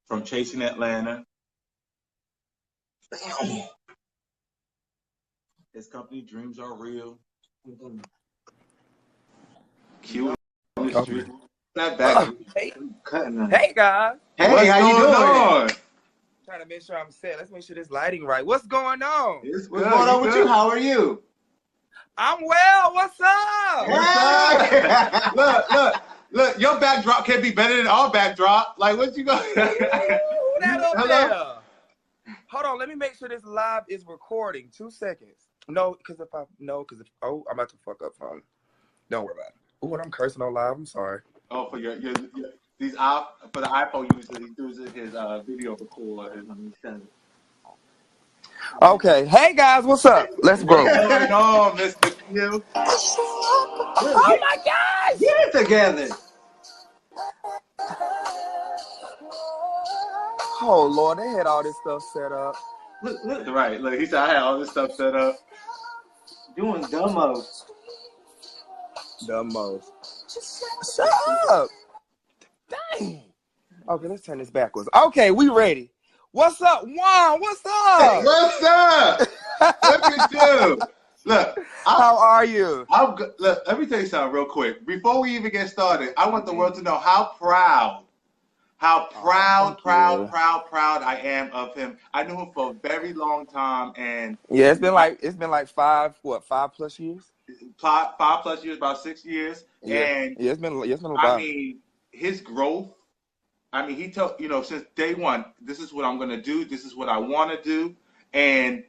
from Chasing Atlanta. His company, Dreams Are Real. Q in the street. Not back. Hey, Cutting up. hey guys. Hey, What's how you going doing? on? Trying to make sure I'm set. Let's make sure this lighting right. What's going on? It's What's good. going on with good? you? How are you? I'm well. What's up? What's up? Look, your backdrop can't be better than our backdrop. Like, what you got? Who that up Hello? there? Hold on. Let me make sure this live is recording. 2 seconds. No, because if I'm about to fuck up phone. Don't worry about it. Oh, and I'm cursing on live. I'm sorry. Oh, for your for the iPhone user, he uses his video record. Okay. Hey guys, what's up? Let's grow. What's going on, Mr. Q? Oh my gosh! Get it together. Oh Lord, they had all this stuff set up. Look, Right. Look, he said I had all this stuff set up. doing dumbo. The most. Shut up! Dang. Okay, let's turn this backwards. Okay, we ready. What's up, Juan? What's up? What's up? Look at you. Look, How are you? I'm good. Look, let me tell you something real quick. Before we even get started, I want the world to know how proud I am of him. I knew him for a very long time, and Yeah, it's been like 5+ years? 5+ years, about 6 years. Yeah. And Yeah, it's been a I while. mean, his growth. I mean, he told since day one, this is what I'm gonna do. This is what I want to do, and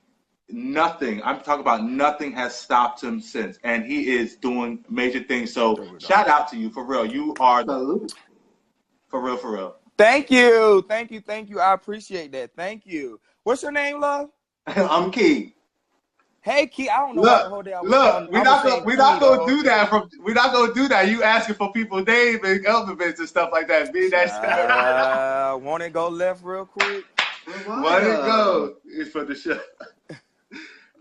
nothing. I'm talking about nothing has stopped him since, and he is doing major things. So shout out to you for real. You are Salute. for real. Thank you. I appreciate that. Thank you. What's your name, love? I'm Kyng. Hey, Key. I don't know why the whole day I was Look, we're not gonna do that. that. We're not gonna do that. You asking for people's names and governments and stuff like that. Want to go left real quick? Want it go? It's for the show.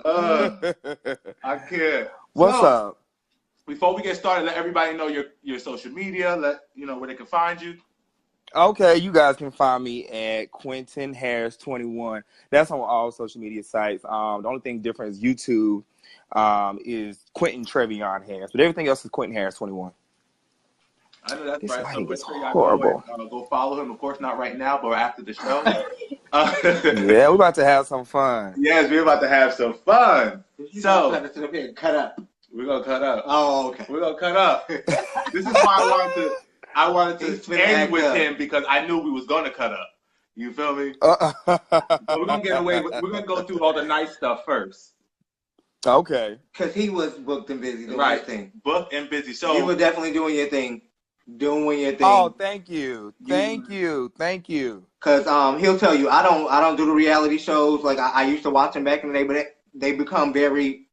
I can't. What's up? Before we get started, let everybody know your social media. Let you know where they can find you. Okay, you guys can find me at Quentin Harris 21. That's on all social media sites. The only thing different is YouTube is Quentin Trevion Harris, but everything else is Quentin Harris 21. I know that's This right. So lighting make is sure y'all horrible. go follow him. Of course, not right now, but after the show. Yeah, we're about to have some fun. Yes, we're about to have some fun. So cut up. we're gonna cut up. Oh, okay. We're gonna cut up. This is why I wanted to end with him because I knew we was gonna cut up. You feel me? So we're gonna get away. We're gonna go through all the nice stuff first. Okay. Because he was booked and busy doing his thing. Booked and busy. So you were definitely doing your thing. Oh, thank you. Thank you. Because he'll tell you, I don't do the reality shows. Like I used to watch them back in the day, but they become very,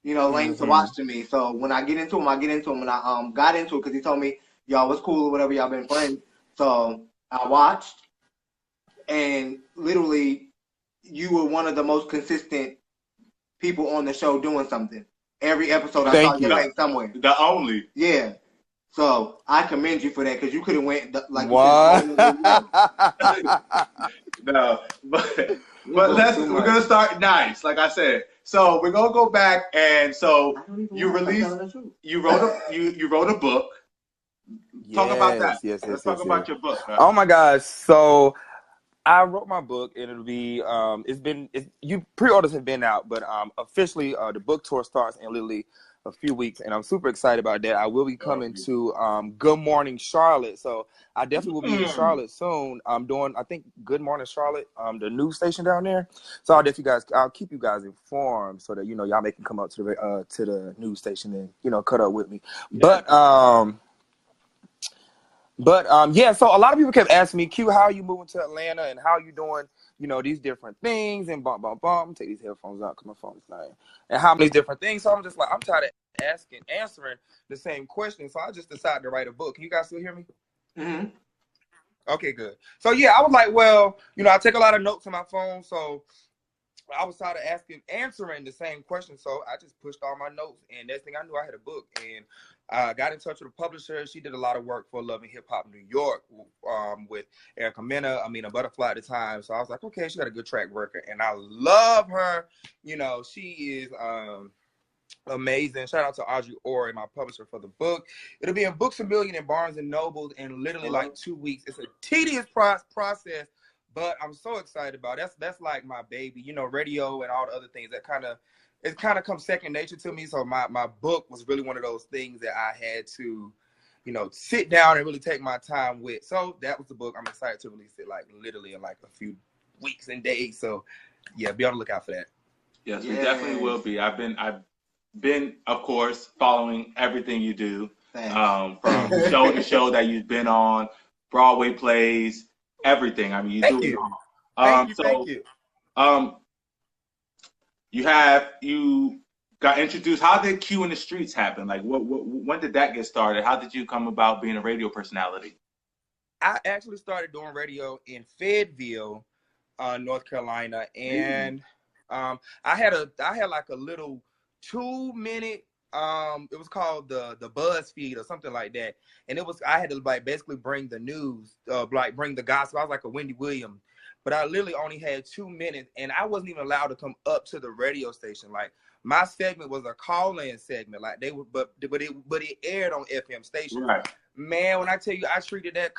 lame to watch to me. So when I get into them, And I got into it because he told me y'all was cool or whatever, y'all been friends. So I watched, and literally, you were one of the most consistent people on the show doing something. Every episode I saw you like somewhere. The only. Yeah. So I commend you for that because you could have went like what? No, but we're gonna start nice, like I said. So we're gonna go back, and so you wrote a book. Talk about that. Let's talk about your book. Oh my gosh! So I wrote my book, and it'll be pre-orders have been out, but officially the book tour starts in literally a few weeks, and I'm super excited about that. I will be coming to Good Morning Charlotte, so I definitely will be in Charlotte soon. I'm doing, I think, Good Morning Charlotte, the news station down there. So I'll keep you guys informed so that y'all may can come up to the news station and cut up with me. Yeah. Yeah, so a lot of people kept asking me, Q, how are you moving to Atlanta and how are you doing, these different things and bum. Take these headphones out because my phone is dying. And how many different things. So I'm just like, I'm tired of answering the same question. So I just decided to write a book. Can you guys still hear me? Mm-hmm. Okay, good. So yeah, I was like, well, I take a lot of notes on my phone. So I was tired of answering the same question. So I just pushed all my notes. And next thing I knew, I had a book. And got in touch with a publisher. She did a lot of work for Love and Hip Hop New York with Erica Mena, a Butterfly at the time. So I was like, okay, she got a good track record, and I love her. You know, she is amazing. Shout out to Audrey Orr, my publisher for the book. It'll be in Books A Million and Barnes and Nobles in literally like 2 weeks. It's a tedious process, but I'm so excited about it. That's like my baby. You know, radio and all the other things that kind of comes second nature to me. So my book was really one of those things that I had to, you know, sit down and really take my time with. So that was the book. I'm excited to release it like literally in like a few weeks and days. So yeah, be on the lookout for that. Yes, we definitely will be. I've been, of course, following everything you do, from show to show that you've been on, Broadway plays, everything. I mean, you do it all. Thank you. You got introduced. How did Q in the Streets happen? Like, when did that get started? How did you come about being a radio personality? I actually started doing radio in Fayetteville, North Carolina, and I had like a little 2-minute, it was called the BuzzFeed or something like that, and I had to like basically bring the news, like bring the gospel. I was like a Wendy Williams, but I literally only had 2 minutes, and I wasn't even allowed to come up to the radio station. Like my segment was a call-in segment, like they would, but it aired on FM station. Right. Man, when I tell you, I treated that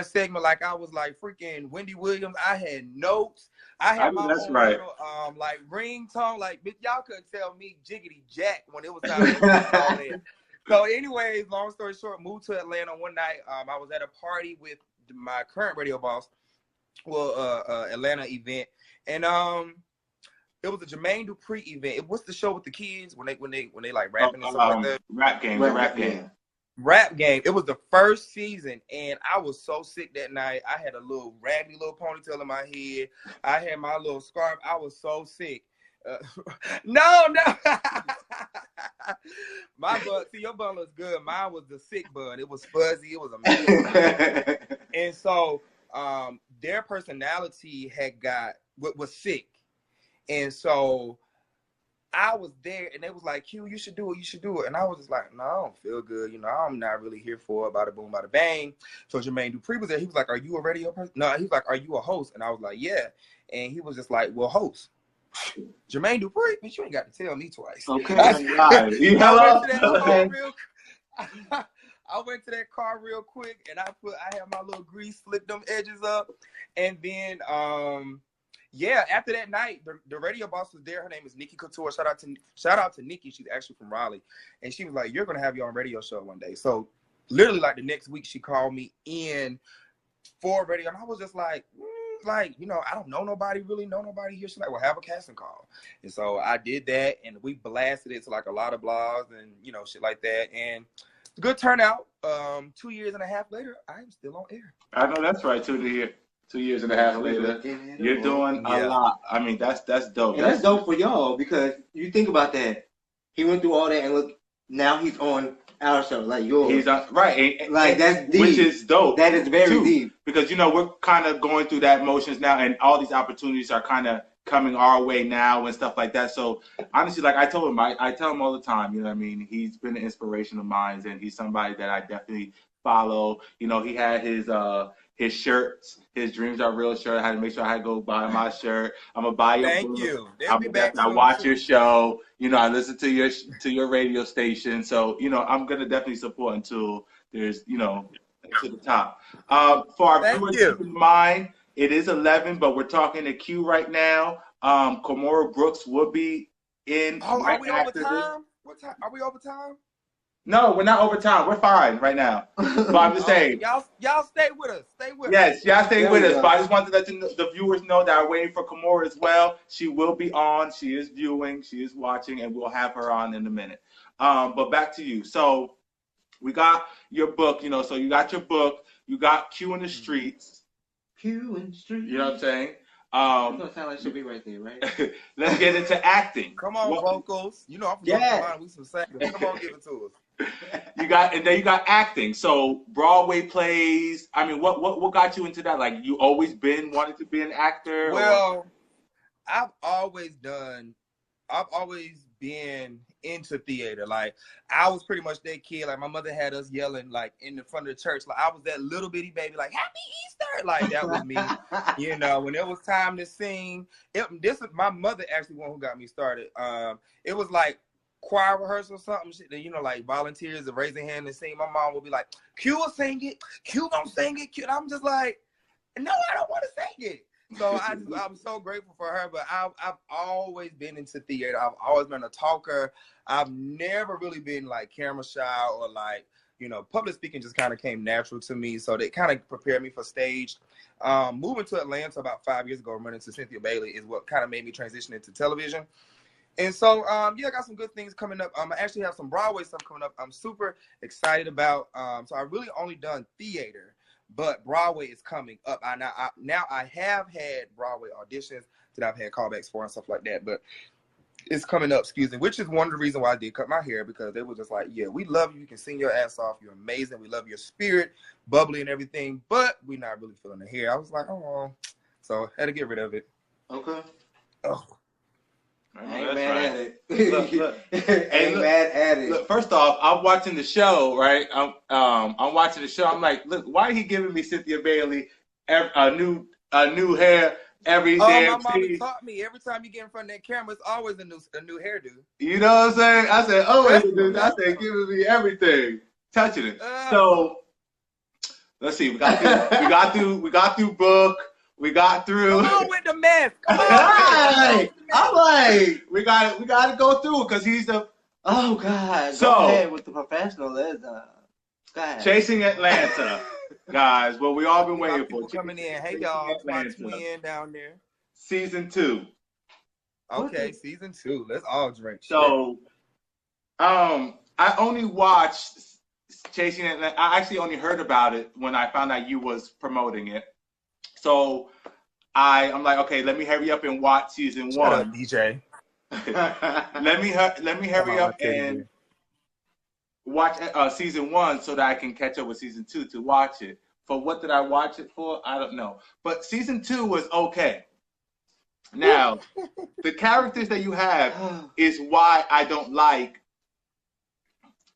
segment like I was like freaking Wendy Williams. I had notes. I had my own little like ringtone. Like y'all couldn't tell me jiggity jack when it was time to call in. So anyways, long story short, moved to Atlanta one night. I was at a party with my current radio boss, Atlanta event, and it was a Jermaine Dupri event. It was the show with the kids when they like rapping and stuff like that. Rap game. Rap game. It was the first season, and I was so sick that night. I had a little raggedy little ponytail in my head. I had my little scarf. I was so sick. No. My bun. See, your bun looks good. Mine was the sick bun. It was fuzzy. It was amazing. And so, their personality was sick, and so I was there, and they was like, Q, you should do it. And I was just like, no, I don't feel good. You know, I'm not really here for it. Bada boom, bada bang. So Jermaine Dupri was there. He was like, are you a radio person? No, he was like, are you a host? And I was like, yeah. And he was just like, well, host. Jermaine Dupri? Bitch, you ain't got to tell me twice. Okay. I went to that car real quick, and I had my little grease, slicked them edges up. And then, after that night, the radio boss was there. Her name is Nikki Couture. Shout out to Nikki. She's actually from Raleigh. And she was like, you're going to have your own radio show one day. So literally like the next week, she called me in for radio. And I was just like, you know, I don't know nobody here. She's like, well, have a casting call. And so I did that, and we blasted it to like a lot of blogs and, you know, shit like that. And good turnout. 2 years and a half later, I am still on air. I know that's right. 2 years and a half later, you're doing a lot. I mean, that's dope. And that's dope for y'all, because you think about that. He went through all that, and look, now he's on our show, like yours. He's on, right. Like, that's deep. Which is dope. That is very deep. Because, you know, we're kind of going through that motions now, and all these opportunities are kind of coming our way now and stuff like that. So, honestly, like I told him, I tell him all the time, you know what I mean? He's been an inspiration of mine, and he's somebody that I definitely follow. You know, he had his shirts, his Dreams Are Real shirt. I had to make sure I had to go buy my shirt. I'm gonna buy your book. Thank you. I watch your show. You know, I listen to your radio station. So, you know, I'm gonna definitely support until there's, you know, to the top. For our viewers, keep in mind, it is 11, but we're talking to Q right now. Komora Brooks will be in. Oh, are we over time? What time? Are we over time? No, we're not over time. We're fine right now. But I'm just saying. Y'all stay with us. Stay with us. Yes, y'all stay with us. But I just wanted to let the viewers know that I'm waiting for Komora as well. She will be on. She is viewing. She is watching. And we'll have her on in a minute. But back to you. So we got your book. You know, so you got your book. You got Q in the Streets. Q in the Streets. You know what I'm saying? It's gonna sound like it should be right there, right? Let's get into acting. Come on, vocals. You know I'm from North Carolina. We some singers. Come on, give it to us. You got acting. So Broadway plays. I mean, what got you into that? Like, you always wanted to be an actor? Well, I've always been into theater. Like, I was pretty much that kid. Like, my mother had us yelling, like, in the front of the church. Like, I was that little bitty baby, like, Happy Easter! Like, that was me. You know, when it was time to sing, this is my mother actually one who got me started. It was like choir rehearsal or something, you know, like volunteers of raising hand and sing. My mom would be like, Q will sing it, Q gonna sing it, Q. And I'm just like, no, I don't want to sing it. So I'm so grateful for her, but I've always been into theater. I've always been a talker. I've never really been like camera shy or like, you know, public speaking just kind of came natural to me. So they kind of prepared me for stage. Moving to Atlanta about 5 years ago, running to Cynthia Bailey is what kind of made me transition into television. And so, yeah, I got some good things coming up. I actually have some Broadway stuff coming up I'm super excited about. So I really only done theater. But Broadway is coming up. Now I have had Broadway auditions that I've had callbacks for and stuff like that. But it's coming up, excuse me, which is one of the reasons why I did cut my hair, because they were just like, yeah, we love you. You can sing your ass off. You're amazing. We love your spirit, bubbly and everything. But we're not really feeling the hair. I was like, oh. So I had to get rid of it. Okay. Oh. I ain't mad at it. Look. Ain't mad at it. Look, first off, I'm watching the show, right? I'm watching the show. I'm like, look, why are he giving me Cynthia Bailey a new hair every day? Oh, my mama taught me every time you get in front of that camera, it's always a new hairdo. You know what I'm saying? I said, I said, giving me everything, touching it. So let's see. We got through book. We got through. Come on with the mess. Come on. Right. I'm like, we got to go through it because he's the. Oh God. So go ahead with the professionalism. Go ahead. Chasing Atlanta, guys. Well, we all been waiting for coming in. Hey y'all, my twin down there. Season 2. Okay, season 2. Let's all drink. So, I only watched Chasing Atlanta. I actually only heard about it when I found out you was promoting it. So I'm like, okay, let me hurry up and watch season 1. Shut up, DJ. let me hurry up and watch season 1 so that I can catch up with season 2 to watch it. For what did I watch it for? I don't know. But season 2 was okay. Now, the characters that you have is why I don't like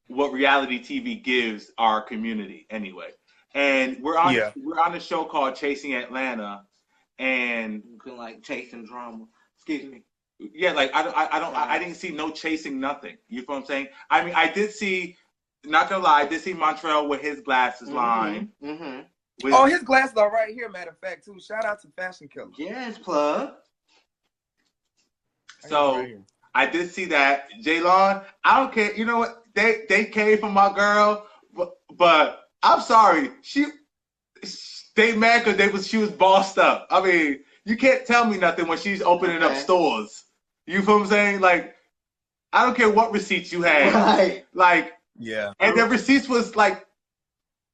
what reality TV gives our community anyway. And we're on a show called Chasing Atlanta, and you can like chasing drama. Excuse me. Yeah, like I didn't see no chasing nothing. You feel what I'm saying? I mean, I did see, not gonna lie, I did see Montreal with his glasses line. Mm-hmm. Oh, his glasses are right here. Matter of fact, too. Shout out to Fashion Killer. Yes, plug. So I did see that. Jaylon, I don't care. You know what? They came for my girl, but I'm sorry. They mad because she was bossed up. I mean, you can't tell me nothing when she's opening up stores. You feel what I'm saying? Like, I don't care what receipts you had. Right. Like, yeah. And the receipts was like,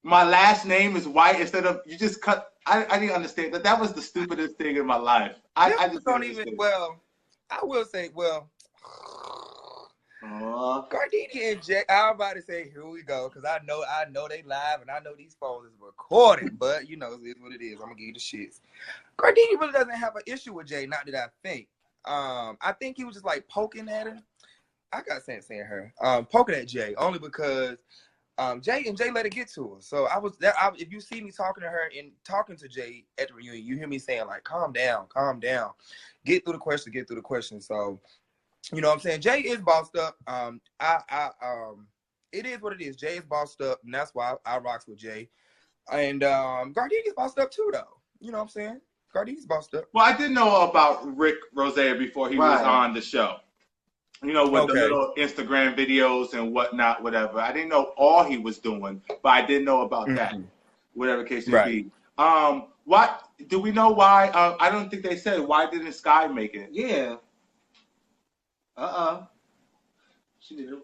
my last name is white instead of, you just cut. I didn't understand that. That was the stupidest thing in my life. I just don't even, well, I will say, well, Gardini and Jay, I'm about to say, here we go, because I know they live and I know these phones is recording, but you know, it is what it is. I'm gonna give you the shits. Gardini really doesn't have an issue with Jay, not that I think. I think he was just like poking at her. I got saying her. Poking at Jay only because Jay let it get to her. So if you see me talking to her and talking to Jay at the reunion, you hear me saying like, calm down, get through the question. So, you know what I'm saying? Jay is bossed up. It is what it is. Jay is bossed up, and that's why I rocks with Jay. And Gardini's bossed up too, though. You know what I'm saying? Gardini's bossed up. Well, I didn't know about Rick Rosea before he was on the show. You know, with the little Instagram videos and whatnot, whatever. I didn't know all he was doing, but I did know about that. Whatever case it be. What do we know why? I don't think they said why didn't Sky make it? Yeah. She did it.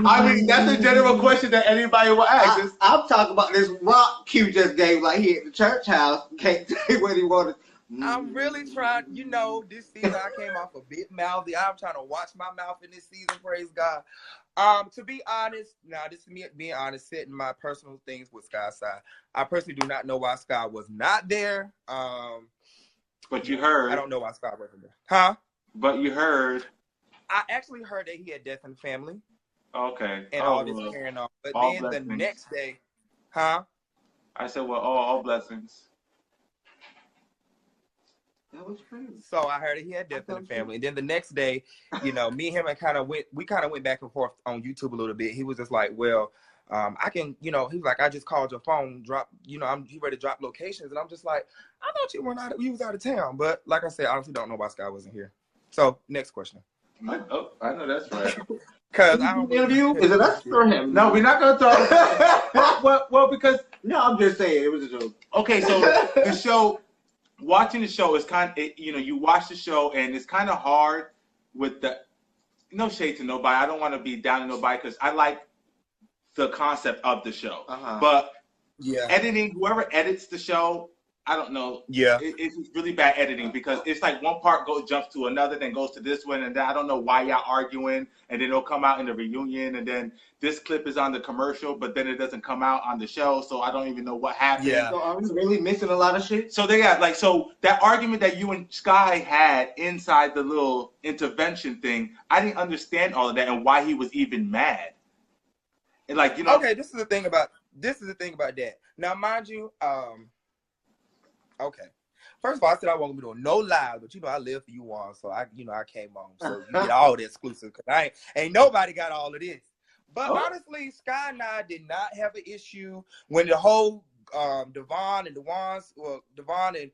I mean, that's a general question that anybody will ask. I'm talking about this rock Q just gave like he at the church house. Can't say what he wanted. I'm really trying, you know, this season I came off a bit mouthy. I'm trying to watch my mouth in this season, praise God. To be honest, now this is me being honest, setting my personal things with Sky's side. I personally do not know why Sky was not there. But you heard. I don't know why Sky wasn't there. Huh? But you heard. I actually heard that he had death in the family. Okay. And Oh, all this well, carrying on. But all then the blessings. next day, huh? I said, well, all blessings. That was crazy. So I heard that he had death in the family. And then the next day, you know, me and him we kind of went back and forth on YouTube a little bit. He was just like, well, I can, you know, he was like, I just called your phone, you know, he ready to drop locations. And I'm just like, I thought you was out of town. But like I said, I honestly don't know why Sky wasn't here. So next question. I know that's right. Because I don't interview? Is it us or him? No, we're not gonna talk. well, because no, I'm just saying it was a joke. Okay, so the show, watching the show is you know, you watch the show and it's kind of hard with the, no shade to nobody. I don't want to be down to nobody because I like the concept of the show. But yeah, editing, whoever edits the show, I don't know. Yeah, it's really bad editing because it's like one part jumps to another, then goes to this one, and then I don't know why y'all arguing, and then it'll come out in the reunion, and then this clip is on the commercial, but then it doesn't come out on the show, so I don't even know what happened. Yeah. So are we really missing a lot of shit? So they got so that argument that you and Sky had inside the little intervention thing, I didn't understand all of that and why he was even mad. And like, you know. Okay, this is the thing about that. Now, mind you, okay. First of all, I said I wasn't gonna be doing no live, but you know I live for you all, so I came on, so you get all the exclusive because ain't nobody got all of this. But honestly, Sky and I did not have an issue when the whole Devon and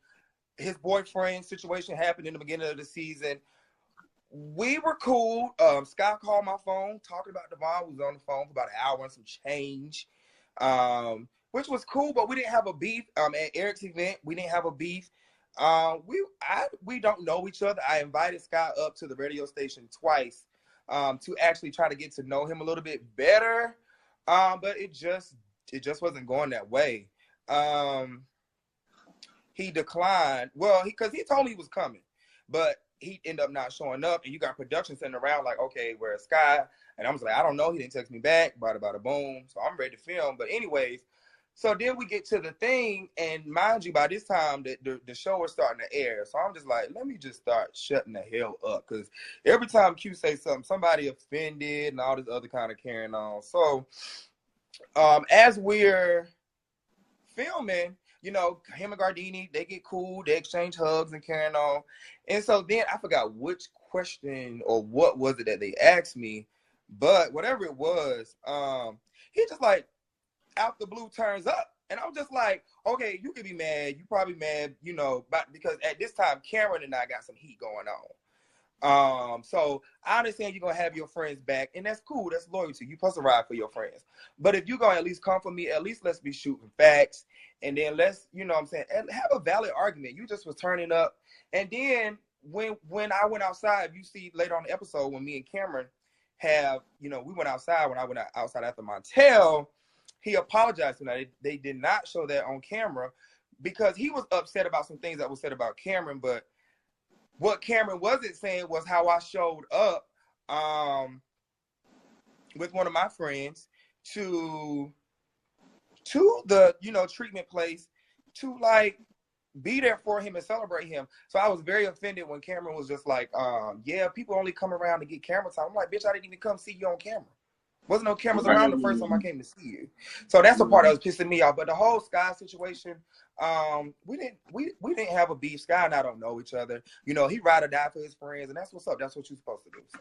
his boyfriend situation happened in the beginning of the season. We were cool. Sky called my phone talking about Devon. We was on the phone for about an hour and some change. Which was cool, but we didn't have a beef. At Eric's event, we didn't have a beef. We don't know each other. I invited Sky up to the radio station twice to actually try to get to know him a little bit better. But it just wasn't going that way. He declined. Well, because he told me he was coming, but he ended up not showing up. And you got production sitting around like, okay, where's Sky? And I was like, I don't know. He didn't text me back. Bada bada boom. So I'm ready to film. But anyways. So then we get to the thing, and mind you, by this time, the show is starting to air. So I'm just like, let me just start shutting the hell up. Because every time Q say something, somebody offended and all this other kind of carrying on. So as we're filming, you know, him and Gardini, they get cool. They exchange hugs and carrying on. And so then I forgot which question or what was it that they asked me. But whatever it was, he just like, out the blue turns up, and I'm just like, okay, you could be mad, you probably mad, you know, but because at this time Cameron and I got some heat going on. So I understand you're gonna have your friends back, and that's cool, that's loyalty. You supposed to ride for your friends. But if you're gonna at least come for me, at least let's be shooting facts, and then let's, you know what I'm saying, have a valid argument. You just was turning up, and then when I went outside, you see later on the episode when me and Cameron have, you know, we went outside when I went outside after Montel. He apologized for that. They did not show that on camera because he was upset about some things that was said about Cameron. But what Cameron wasn't saying was how I showed up with one of my friends to the, you know, treatment place to like be there for him and celebrate him. So I was very offended when Cameron was just like, yeah, people only come around to get camera time. I'm like, bitch, I didn't even come see you on camera. Wasn't no cameras around the first time I came to see you. So that's the part that was pissing me off. But the whole Sky situation, we didn't have a beef. Sky and I don't know each other. You know, he ride or die for his friends, and that's what's up. That's what you're supposed to do. So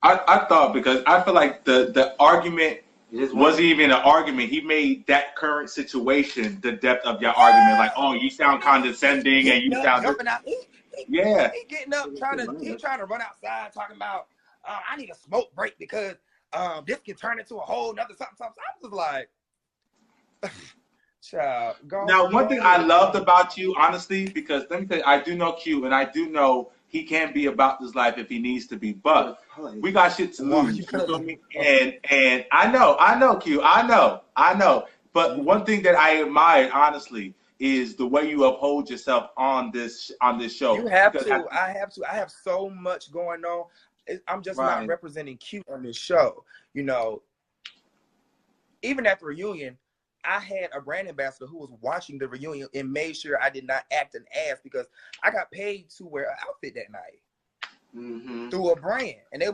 I thought, because I feel like the argument wasn't even an argument. He made that current situation the depth of your argument. Like, oh, you sound condescending, and you sound yeah. He getting up trying to run outside talking about I need a smoke break because this can turn into a whole nother something. I was like, child. Now, one thing I loved about you, honestly, because let me tell you, I do know Q, and I do know he can be about this life if he needs to be, but we got shit to lose. You feel me? And I know Q, I know. But one thing that I admired, honestly, is the way you uphold yourself on this show. You have to. I have to. I have so much going on. I'm just not representing Q on this show. You know, even at the reunion, I had a brand ambassador who was watching the reunion and made sure I did not act an ass because I got paid to wear an outfit that night. through a brand, and they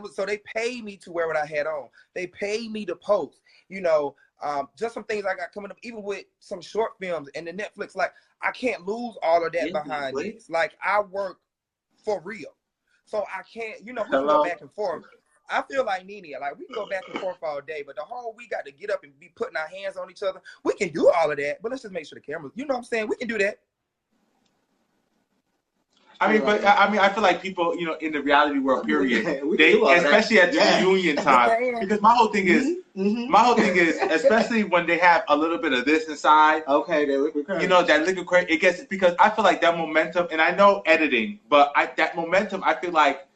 paid me to wear what I had on. They paid me to post, just some things I got coming up, even with some short films and the Netflix. Like, I can't lose all of that behind this. Like, I work for real, so I can't. We can go back and forth. I feel like Nene, like we can go back and forth all day, but the whole we got to get up and be putting our hands on each other. We can do all of that, but let's just make sure the cameras. You know what I'm saying? We can do that. I feel like people, in the reality world, period, especially at the reunion time, because my whole thing is, especially when they have a little bit of this inside, okay, that liquid courage. That liquid courage, it gets, because I feel like that momentum, and I know editing, but that momentum, I feel like,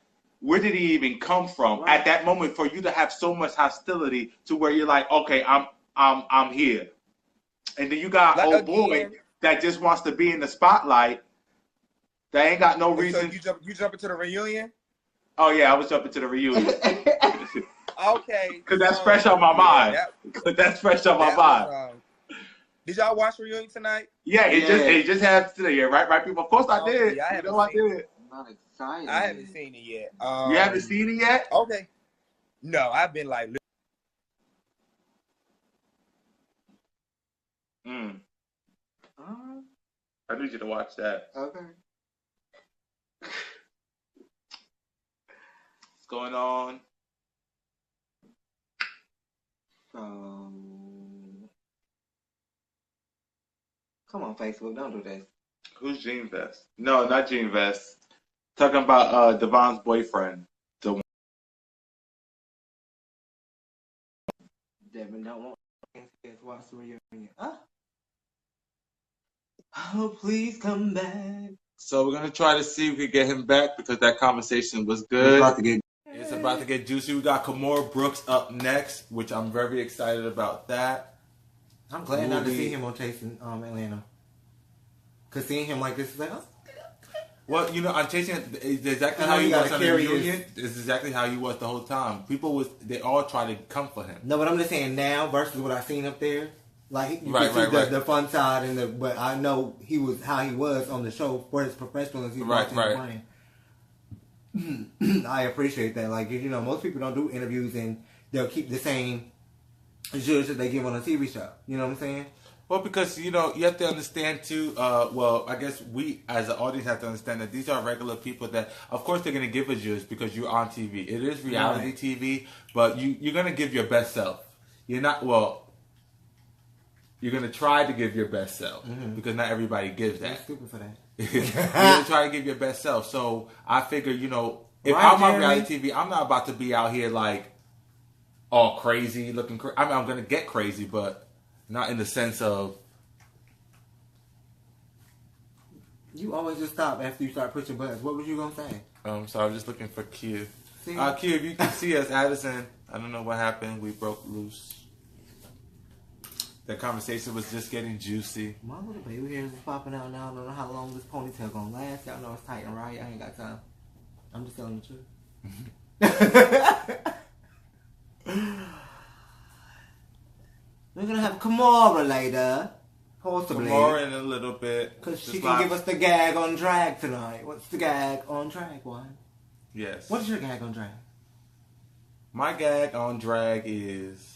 where did it even come from at that moment for you to have so much hostility to where you're like, okay, I'm here, and then you got old boy that just wants to be in the spotlight. That ain't got no reason. So you jump into the reunion? Oh yeah, I was jumping to the reunion. Okay. Because that's fresh on my mind. That's fresh on my mind. Did y'all watch the reunion tonight? Yeah, it just happened today. Yeah, right, people. Of course I did. Yeah, I did. I'm not excited. I haven't seen it yet. You haven't seen it yet? Okay. No, I've been like. I need you to watch that. Okay. What's going on? Come on, Facebook, don't do this. Who's Gene Vest? No, not Gene Vest. Talking about Devon's boyfriend. Devin don't want to watch the reunion. Oh, please come back. So we're gonna try to see if we can get him back because that conversation was good. It's about to get juicy. We got Kamora Brooks up next, which I'm very excited about that. I'm glad not to see him on Chasing Atlanta. Cause seeing him like this is like, well, on Chasing is exactly how he was on the reunion. It's exactly how he was the whole time. They all try to come for him. No, but I'm just saying now versus what I seen up there. Like you can see the fun side but I know he was how he was on the show for his professionalism. Right. I appreciate that. Like most people don't do interviews and they'll keep the same judge that they give on a TV show. You know what I'm saying? Well, because you have to understand too. I guess we as an audience have to understand that these are regular people that, of course, they're going to give a judge because you're on TV. It is reality TV, but you're going to give your best self. You're not You're going to try to give your best self because not everybody gives that. I'm stupid for that. You're going to try to give your best self. So I figure, if I'm on reality TV, I'm not about to be out here like all crazy looking. I'm going to get crazy, but not in the sense of. You always just stop after you start pushing buttons. What was you going to say? So I'm just looking for Q. Q, if you can see us, Addison, I don't know what happened. We broke loose. The conversation was just getting juicy. My little baby hairs is popping out now. I don't know how long this ponytail gonna last. Y'all know it's tight and right. I ain't got time. I'm just telling the truth. We're gonna have Kamora later. Possibly. Kamora in a little bit. Because she can give us the gag on drag tonight. What's the gag on drag one? Yes. What is your gag on drag? My gag on drag is...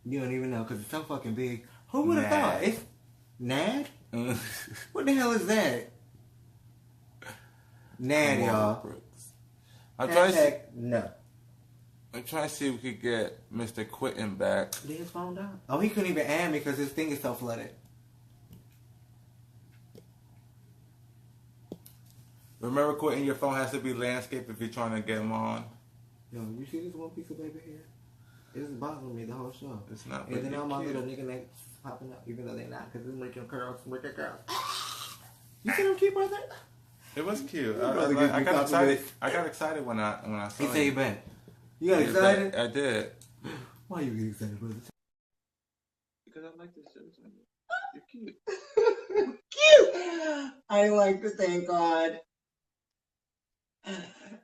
You don't even know because it's so fucking big. Who would have thought? It's Nad? What the hell is that? Nad, y'all. I'm trying to see if we could get Mr. Quentin back. Did his phone die? Oh, he couldn't even add me because his thing is so flooded. Remember, Quentin, your phone has to be landscape if you're trying to get him on. Yo, you see this one piece of baby hair? It's bothering me the whole show. It's not. And then all my little nigga necks popping up, even though they're not, because it's making curls, wicked curls. You see them cute, brother? It was cute. I got excited. I got excited when I saw it. He said you bet. You got excited? I did. Why you get excited, brother? Because I like this shirt. You're cute. Cute. I like to thank God.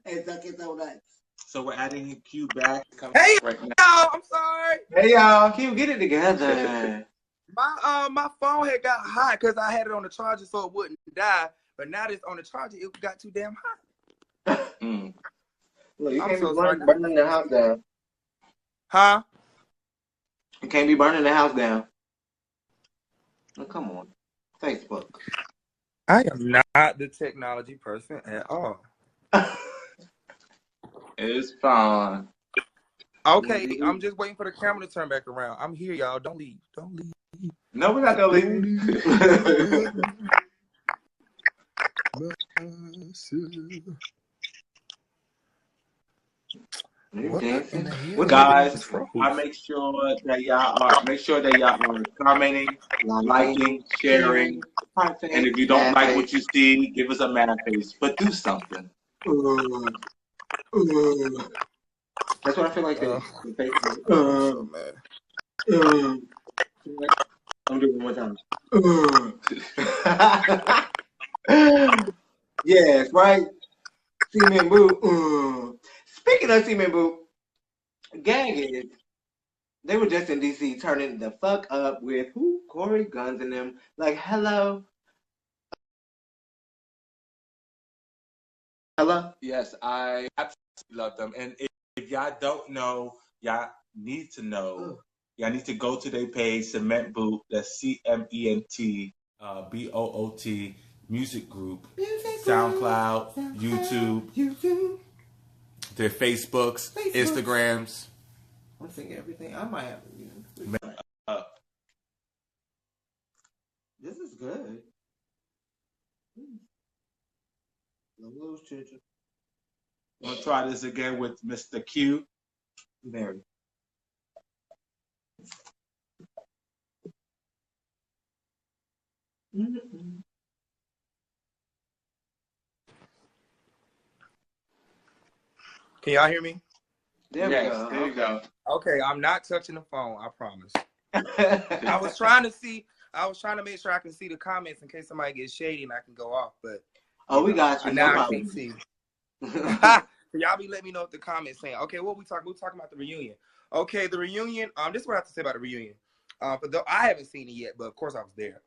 It's so nice. So we're adding Q back. Hey, right now. y'all, I'm sorry. Hey, y'all. Q, get it together. My phone had got hot because I had it on the charger so it wouldn't die. But now that it's on the charger, it got too damn hot. Look, you I'm can't so be sorry. burning the house down. Huh? You can't be burning the house down. Oh, come on. Facebook. I am not the technology person at all. It's fine. Okay, I'm just waiting for the camera to turn back around. I'm here, y'all. Don't leave. Don't leave. No, we're not gonna leave you. Guys, I make sure that y'all are commenting, liking, sharing, and if you don't like what you see, give us a mad face. But do something. That's what I feel like. So mad. I'm doing it one time. Yes, right. Cement Boo. Speaking of Cement Boo, gang is they were just in DC turning the fuck up with who? Corey Guns and them. Like, hello. Yes, I absolutely love them. And if y'all don't know, y'all need to know. Y'all need to go to their page, Cement Boot. That's CMENT BOOT Music Group. SoundCloud, YouTube, their Facebooks, Instagrams. I'm thinking everything. I might have. This is good. I'm gonna try this again with Mr. Q. Very. Can y'all hear me? There we go. There you go. Okay, I'm not touching the phone. I promise. I was trying to make sure I can see the comments in case somebody gets shady and I can go off. But we got you. Now I can't see. So y'all be letting me know what the comments saying. Okay, what we talking? We're talking about the reunion. Okay, the reunion. This is what I have to say about the reunion. But though I haven't seen it yet, but of course I was there.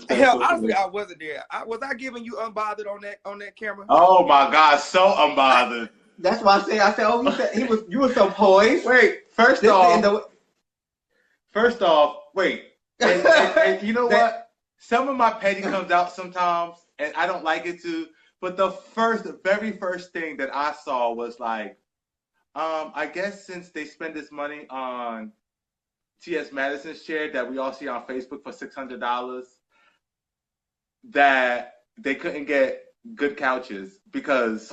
Hell, honestly, I wasn't there. Was I giving you unbothered on that camera? Oh my God, so unbothered. That's why I said, oh, you were so poised. Wait, first off, wait. And you know what? Some of my petty comes out sometimes, and I don't like it too. But the very first thing that I saw was like, I guess since they spend this money on T.S. Madison's chair that we all see on Facebook for $600, that they couldn't get good couches because.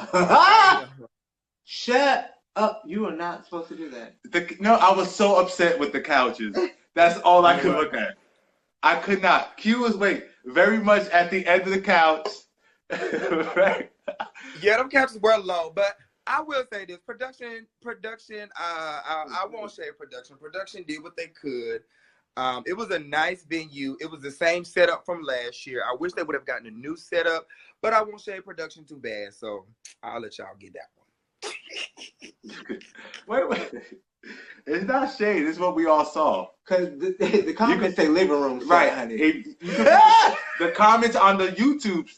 Shut up! You are not supposed to do that. No, I was so upset with the couches. That's all I could look at. I could not. Q was very much at the end of the couch. Right? Yeah, them couches were low, but I will say this: production. I won't shade production. Production did what they could. It was a nice venue. It was the same setup from last year. I wish they would have gotten a new setup, but I won't shade production too bad. So I'll let y'all get that one. Wait. It's not shade. It's what we all saw. Because the comments say living room set, right, honey. The comments on the YouTube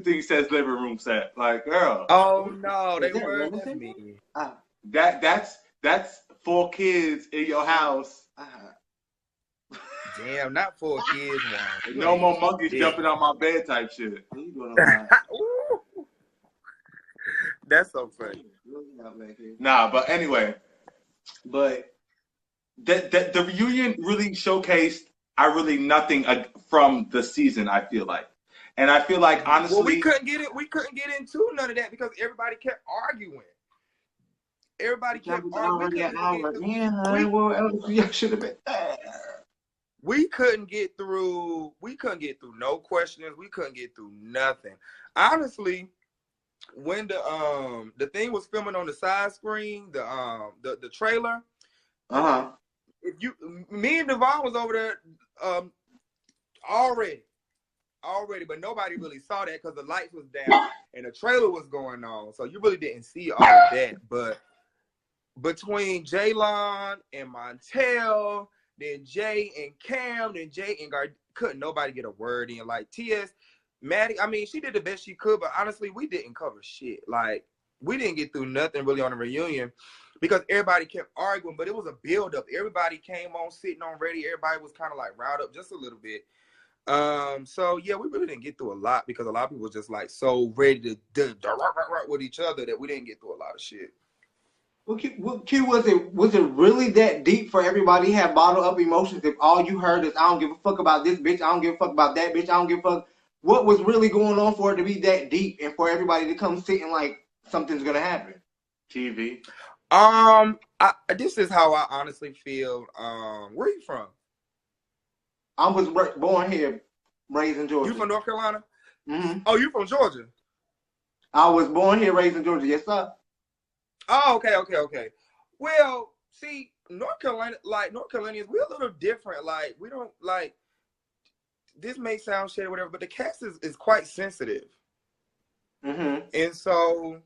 thing says living room set. Like, girl. Oh no, they were me. That's 4 kids in your house. Damn, not 4 kids. No more monkeys jumping on my bed type shit. That's so funny. Nah, but anyway, but the reunion really showcased nothing from the season. I feel like, and I feel like honestly, well, we couldn't get into none of that because everybody kept arguing. Everybody kept arguing. We couldn't get through no questions. We couldn't get through nothing. Honestly, when the thing was filming on the side screen, the trailer, me and Devon was over there already, but nobody really saw that because the lights was down and the trailer was going on, so you really didn't see all of that. But between Jaylon and Montel, then Jay and Cam, then Jay and couldn't nobody get a word in. Like TS, Maddie, I mean, she did the best she could, but honestly, we didn't cover shit. Like, we didn't get through nothing really on the reunion because everybody kept arguing, but it was a build-up. Everybody came on sitting on ready. Everybody was kind of like riled up just a little bit. So yeah, we really didn't get through a lot because a lot of people were just like so ready to with each other that we didn't get through a lot of shit. What Q was it really that deep for everybody to have bottled up emotions if all you heard is I don't give a fuck about this bitch, I don't give a fuck about that bitch, I don't give a fuck? What was really going on for it to be that deep and for everybody to come sitting like something's gonna happen? TV. This is how I honestly feel. Where are you from? I was born here, raised in Georgia. You from North Carolina? Mm-hmm. Oh, you from Georgia? I was born here, raised in Georgia. Yes, sir. Oh, okay. Well, see, North Carolinians, we're a little different. Like, we don't, like, this may sound shady or whatever, but the cast is quite sensitive. Mm-hmm. And so,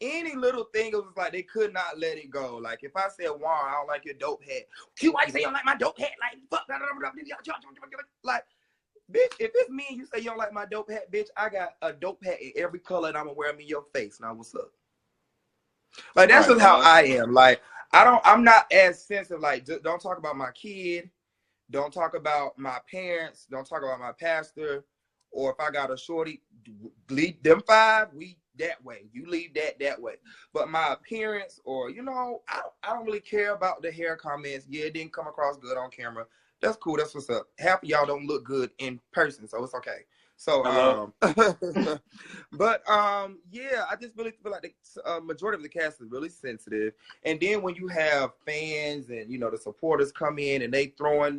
any little thing, it was like they could not let it go. Like, if I said, wow, I don't like your dope hat. Q, why you say you don't like my dope hat? Like, fuck. Like, bitch, if it's me and you say you don't like my dope hat, bitch, I got a dope hat in every color and I'm gonna wear them in your face. Now, what's up? Like, that's just how I am. Like, I'm not as sensitive. Like, don't talk about my kid. Don't talk about my parents. Don't talk about my pastor. Or if I got a shorty, leave them five, we that way. You leave that way. But my appearance or, you know, I don't really care about the hair comments. Yeah, it didn't come across good on camera. That's cool. That's what's up. Half of y'all don't look good in person, so it's okay. So, but yeah, I just really feel like the majority of the cast is really sensitive. And then when you have fans and, you know, the supporters come in and they throwing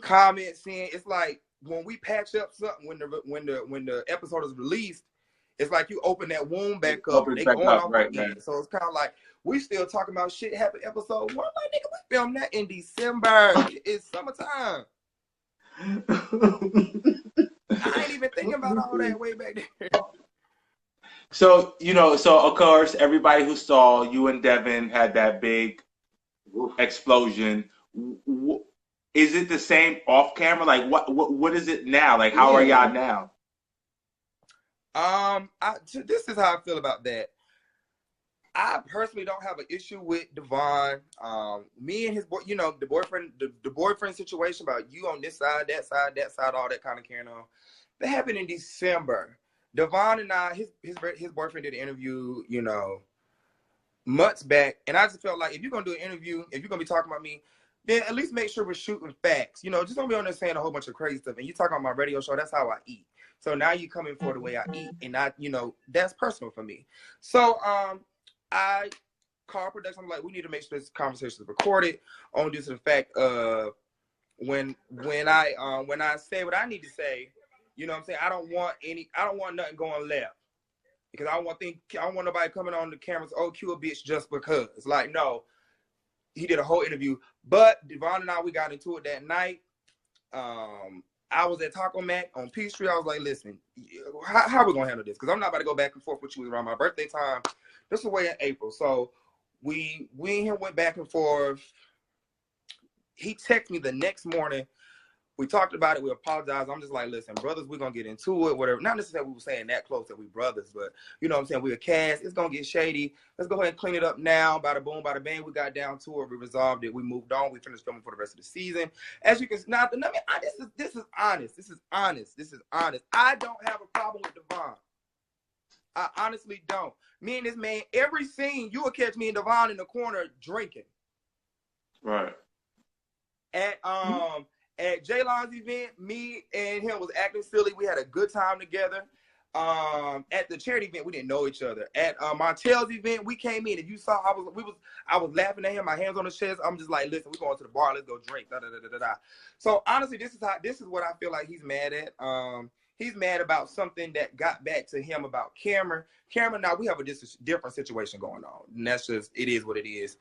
comments in, it's like when we patch up something when the episode is released, it's like you open that wound back up and they going off again. Right. So it's kind of like we still talking about shit happened episode 1. Like, nigga, we filmed that in December. It's summertime. I ain't even thinking about all that way back there. So, you know, of course, everybody who saw you and Devin had that big explosion. Is it the same off camera? Like, what is it now? Like, how are y'all now? This is how I feel about that. I personally don't have an issue with Devon. Me and his boy, you know, the boyfriend situation about you on this side, that side, all that kind of carrying on. That happened in December. Devon and I, his boyfriend did an interview, you know, months back, and I just felt like if you're gonna do an interview, if you're gonna be talking about me, then at least make sure we're shooting facts. You know, just don't be on there saying a whole bunch of crazy stuff. And you talk on my radio show, that's how I eat. So now you come in for the way I eat, and you know, that's personal for me. So I called production. I'm like, we need to make sure this conversation is recorded. On due to the fact of when I say what I need to say, you know what I'm saying? I don't want nothing going left. Because I don't want nobody coming on the cameras, oh, Q a bitch just because. Like, no. He did a whole interview. But Devon and I, we got into it that night. I was at Taco Mac on Peachtree. I was like, listen, how are we going to handle this? Because I'm not about to go back and forth with you around my birthday time. This was way in April. So we and him went back and forth. He texted me the next morning. We talked about it. We apologized. I'm just like, listen, brothers, we're going to get into it, whatever. Not necessarily we were saying that close that we brothers, but you know what I'm saying? We a cast. It's going to get shady. Let's go ahead and clean it up now. Bada boom, bada bang. We got down to it. We resolved it. We moved on. We finished filming for the rest of the season. As you can see, now, this is honest. This is honest. I don't have a problem with Devon. I honestly don't. Me and this man, every scene, you will catch me and Devon in the corner drinking. Right. At Jaylon's event, me and him was acting silly. We had a good time together. At the charity event, we didn't know each other. At Montel's event, we came in. If you saw, I was laughing at him, my hands on his chest. I'm just like, listen, we're going to the bar. Let's go drink. So honestly, this is what I feel like he's mad at. He's mad about something that got back to him about Cameron. Cameron, now we have a different situation going on. And that's just, it is what it is.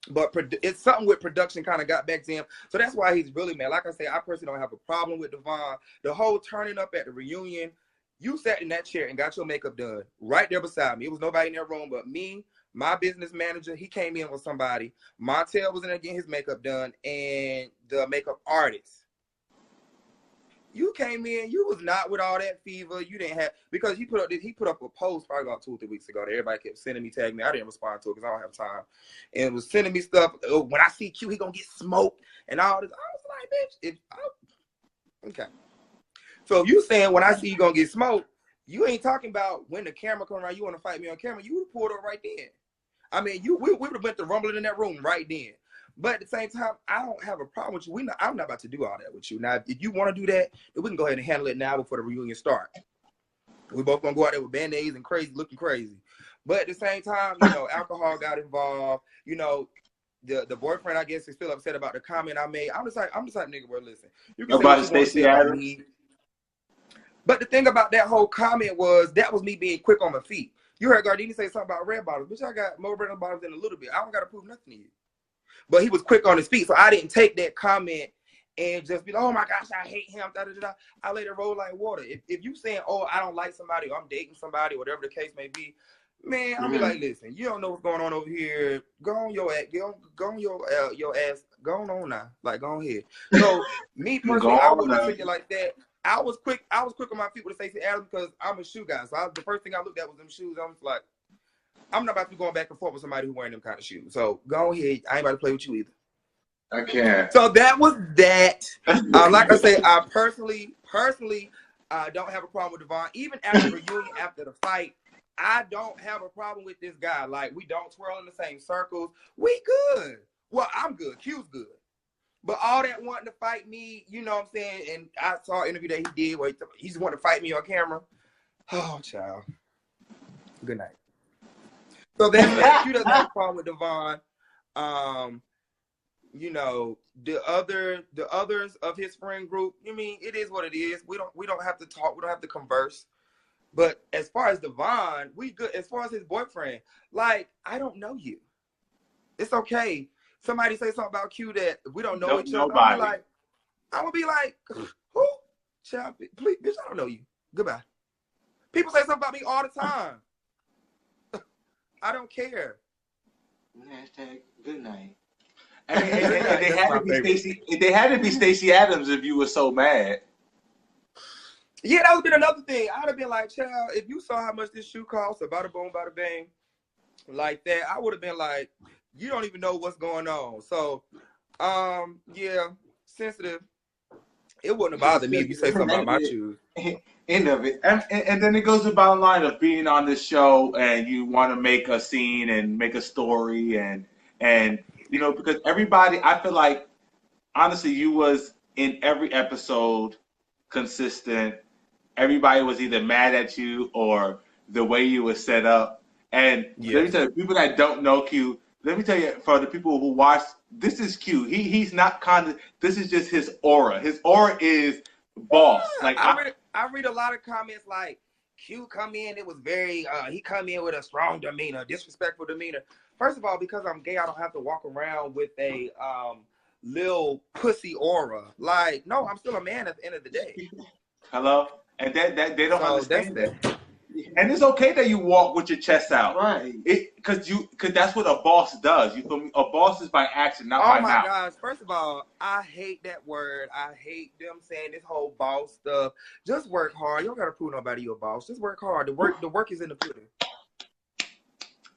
But it's something with production kind of got back to him. So that's why he's really mad. Like I say, I personally don't have a problem with Devon. The whole turning up at the reunion, you sat in that chair and got your makeup done right there beside me. It was nobody in that room but me, my business manager, he came in with somebody. Montel was in there getting his makeup done, and the makeup artist. You came in, you was not with all that fever. You didn't have, because he put up a post probably about 2 or 3 weeks ago that everybody kept sending me, tagging me. I didn't respond to it because I don't have time. And it was sending me stuff. Oh, when I see Q, he gonna get smoked and all this. I was like, bitch, okay. So if you saying when I see you gonna get smoked, you ain't talking about when the camera come around, you want to fight me on camera. You would have pulled up right then. I mean, we would have went to rumbling in that room right then. But at the same time, I don't have a problem with you. I'm not about to do all that with you. Now, if you want to do that, then we can go ahead and handle it now before the reunion starts. We both gonna go out there with band-aids and looking crazy. But at the same time, you know, alcohol got involved. You know, the boyfriend, I guess, is still upset about the comment I made. I'm just like nigga, bro, listen. You can say what you want to say about me. But the thing about that whole comment was that was me being quick on my feet. You heard Gardini say something about red bottoms, which I got more red bottoms in a little bit. I don't got to prove nothing to you. But he was quick on his feet, so I didn't take that comment and just be like, oh my gosh, I hate him. Da, da, da, da. I let it roll like water. If you saying, oh, I don't like somebody, or I'm dating somebody, whatever the case may be, man, I'll be like, listen, you don't know what's going on over here. Go on your ass, go on your ass, go on now, like go on ahead. So me personally, I wouldn't take it like that. I was quick on my feet with Stacey Adams because I'm a shoe guy. So the first thing I looked at was them shoes. I was like, I'm not about to be going back and forth with somebody who's wearing them kind of shoes. So go ahead. I ain't about to play with you either. I can't. So that was that. Like I said, I personally don't have a problem with Devon. Even after the reunion, after the fight, I don't have a problem with this guy. Like, we don't twirl in the same circles. We good. Well, I'm good. Q's good. But all that wanting to fight me, you know what I'm saying? And I saw an interview that he did where he just wanted to fight me on camera. Oh, child. Good night. So that's that. Q doesn't have a problem with Devon. You know, the others of his friend group, I mean, it is what it is. We don't have to talk, we don't have to converse. But as far as Devon, we good. As far as his boyfriend, like, I don't know you. It's okay. Somebody say something about Q that we don't know each other. I'm gonna be like, who? Child, please, bitch, I don't know you. Goodbye. People say something about me all the time. I don't care. Hashtag good night. And they had to be Stacey Adams if you were so mad. Yeah, that would have been another thing. I'd have been like, child, if you saw how much this shoe costs, or bada boom, bada bang, like that, I would have been like, you don't even know what's going on. So, yeah, sensitive. It wouldn't have bothered me if you say something about my shoes. End of it. And then it goes about line of being on this show and you want to make a scene and make a story and you know, because everybody, I feel like, honestly, you was in every episode consistent. Everybody was either mad at you or the way you were set up. And let me tell you, people that don't know Q, let me tell you, for the people who watch, this is Q. He's not this is just his aura. His aura is boss. Like I read a lot of comments like, Q come in, it was very, he come in with a strong demeanor, disrespectful demeanor. First of all, because I'm gay, I don't have to walk around with a little pussy aura. Like, no, I'm still a man at the end of the day. Hello? And that they don't understand that. And it's okay that you walk with your chest out. Right. Because that's what a boss does. You feel me? A boss is by action, not by mouth. Oh my gosh. First of all, I hate that word. I hate them saying this whole boss stuff. Just work hard. You don't gotta prove nobody you're a boss. Just work hard. The work is in the pudding.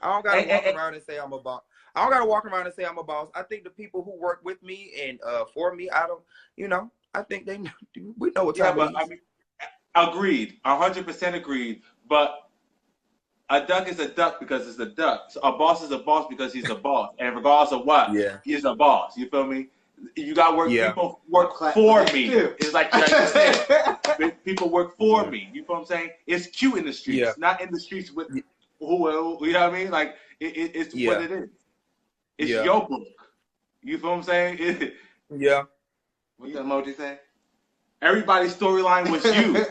I don't gotta walk around and say I'm a boss. I don't gotta walk around and say I'm a boss. I think the people who work with me and for me, I don't, you know, I think they know, we know what time it is. I mean, agreed. 100% agreed. But a duck is a duck because it's a duck. So a boss is a boss because he's a boss. And regardless of what, he's a boss. You feel me? You got work. People work for me. It's like you said. People work for me. You feel what I'm saying? It's Q in the streets, not in the streets with who. You know what I mean? Like it's what it is. It's your book. You feel what I'm saying? What's that emoji say? Everybody's storyline was you.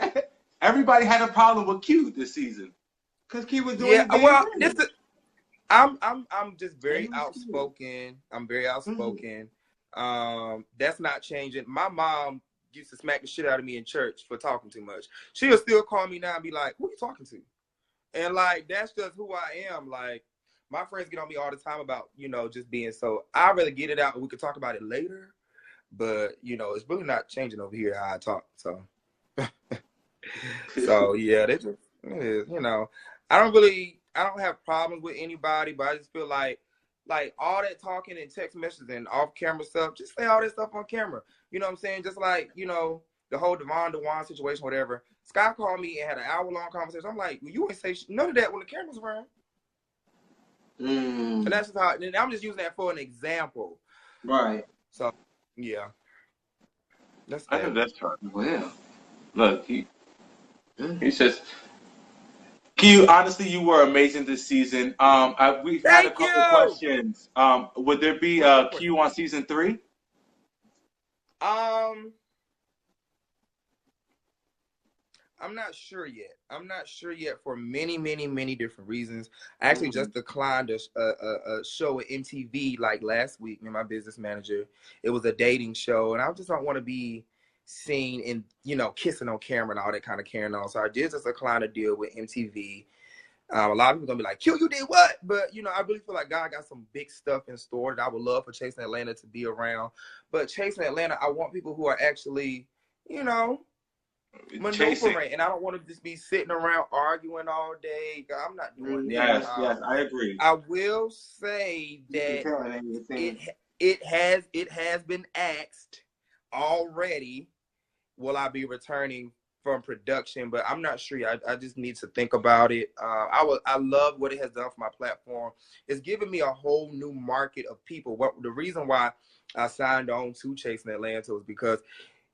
Everybody had a problem with Q this season. Because Q was doing I'm just very outspoken. I'm very outspoken. That's not changing. My mom used to smack the shit out of me in church for talking too much. She'll still call me now and be like, who are you talking to? And like, that's just who I am. Like, my friends get on me all the time about, just being so. I'd rather get it out and we could talk about it later. But, it's really not changing over here how I talk. So, yeah, they just, I don't have problems with anybody, but I just feel like all that talking and text messages and off camera stuff, just say all this stuff on camera. You know what I'm saying? Just like, the whole Devon DeWan situation, whatever. Scott called me and had an hour-long conversation. I'm like, well, you ain't say none of that when the camera's around. And that's just how, and I'm just using that for an example. Right. So, yeah. I think that's right. Well, look, he says, Q, honestly, you were amazing this season. We've had a couple questions. Would there be a Q on season 3? I'm not sure yet. For many, many, many different reasons. I actually just declined a show at MTV like last week. Me and my business manager. It was a dating show, and I just don't want to be seen in, kissing on camera and all that kind of carrying on. So I did just decline a deal with MTV. A lot of people gonna be like, "Q, you did what?" But I really feel like God got some big stuff in store that I would love for Chasing Atlanta to be around. But Chasing Atlanta, I want people who are actually, maneuvering, and I don't want to just be sitting around arguing all day. I'm not doing that. Yes, I agree. I will say that it has been asked already. Will I be returning from production? But I'm not sure. I just need to think about it. I love what it has done for my platform. It's given me a whole new market of people. The reason why I signed on to Chasing Atlanta was because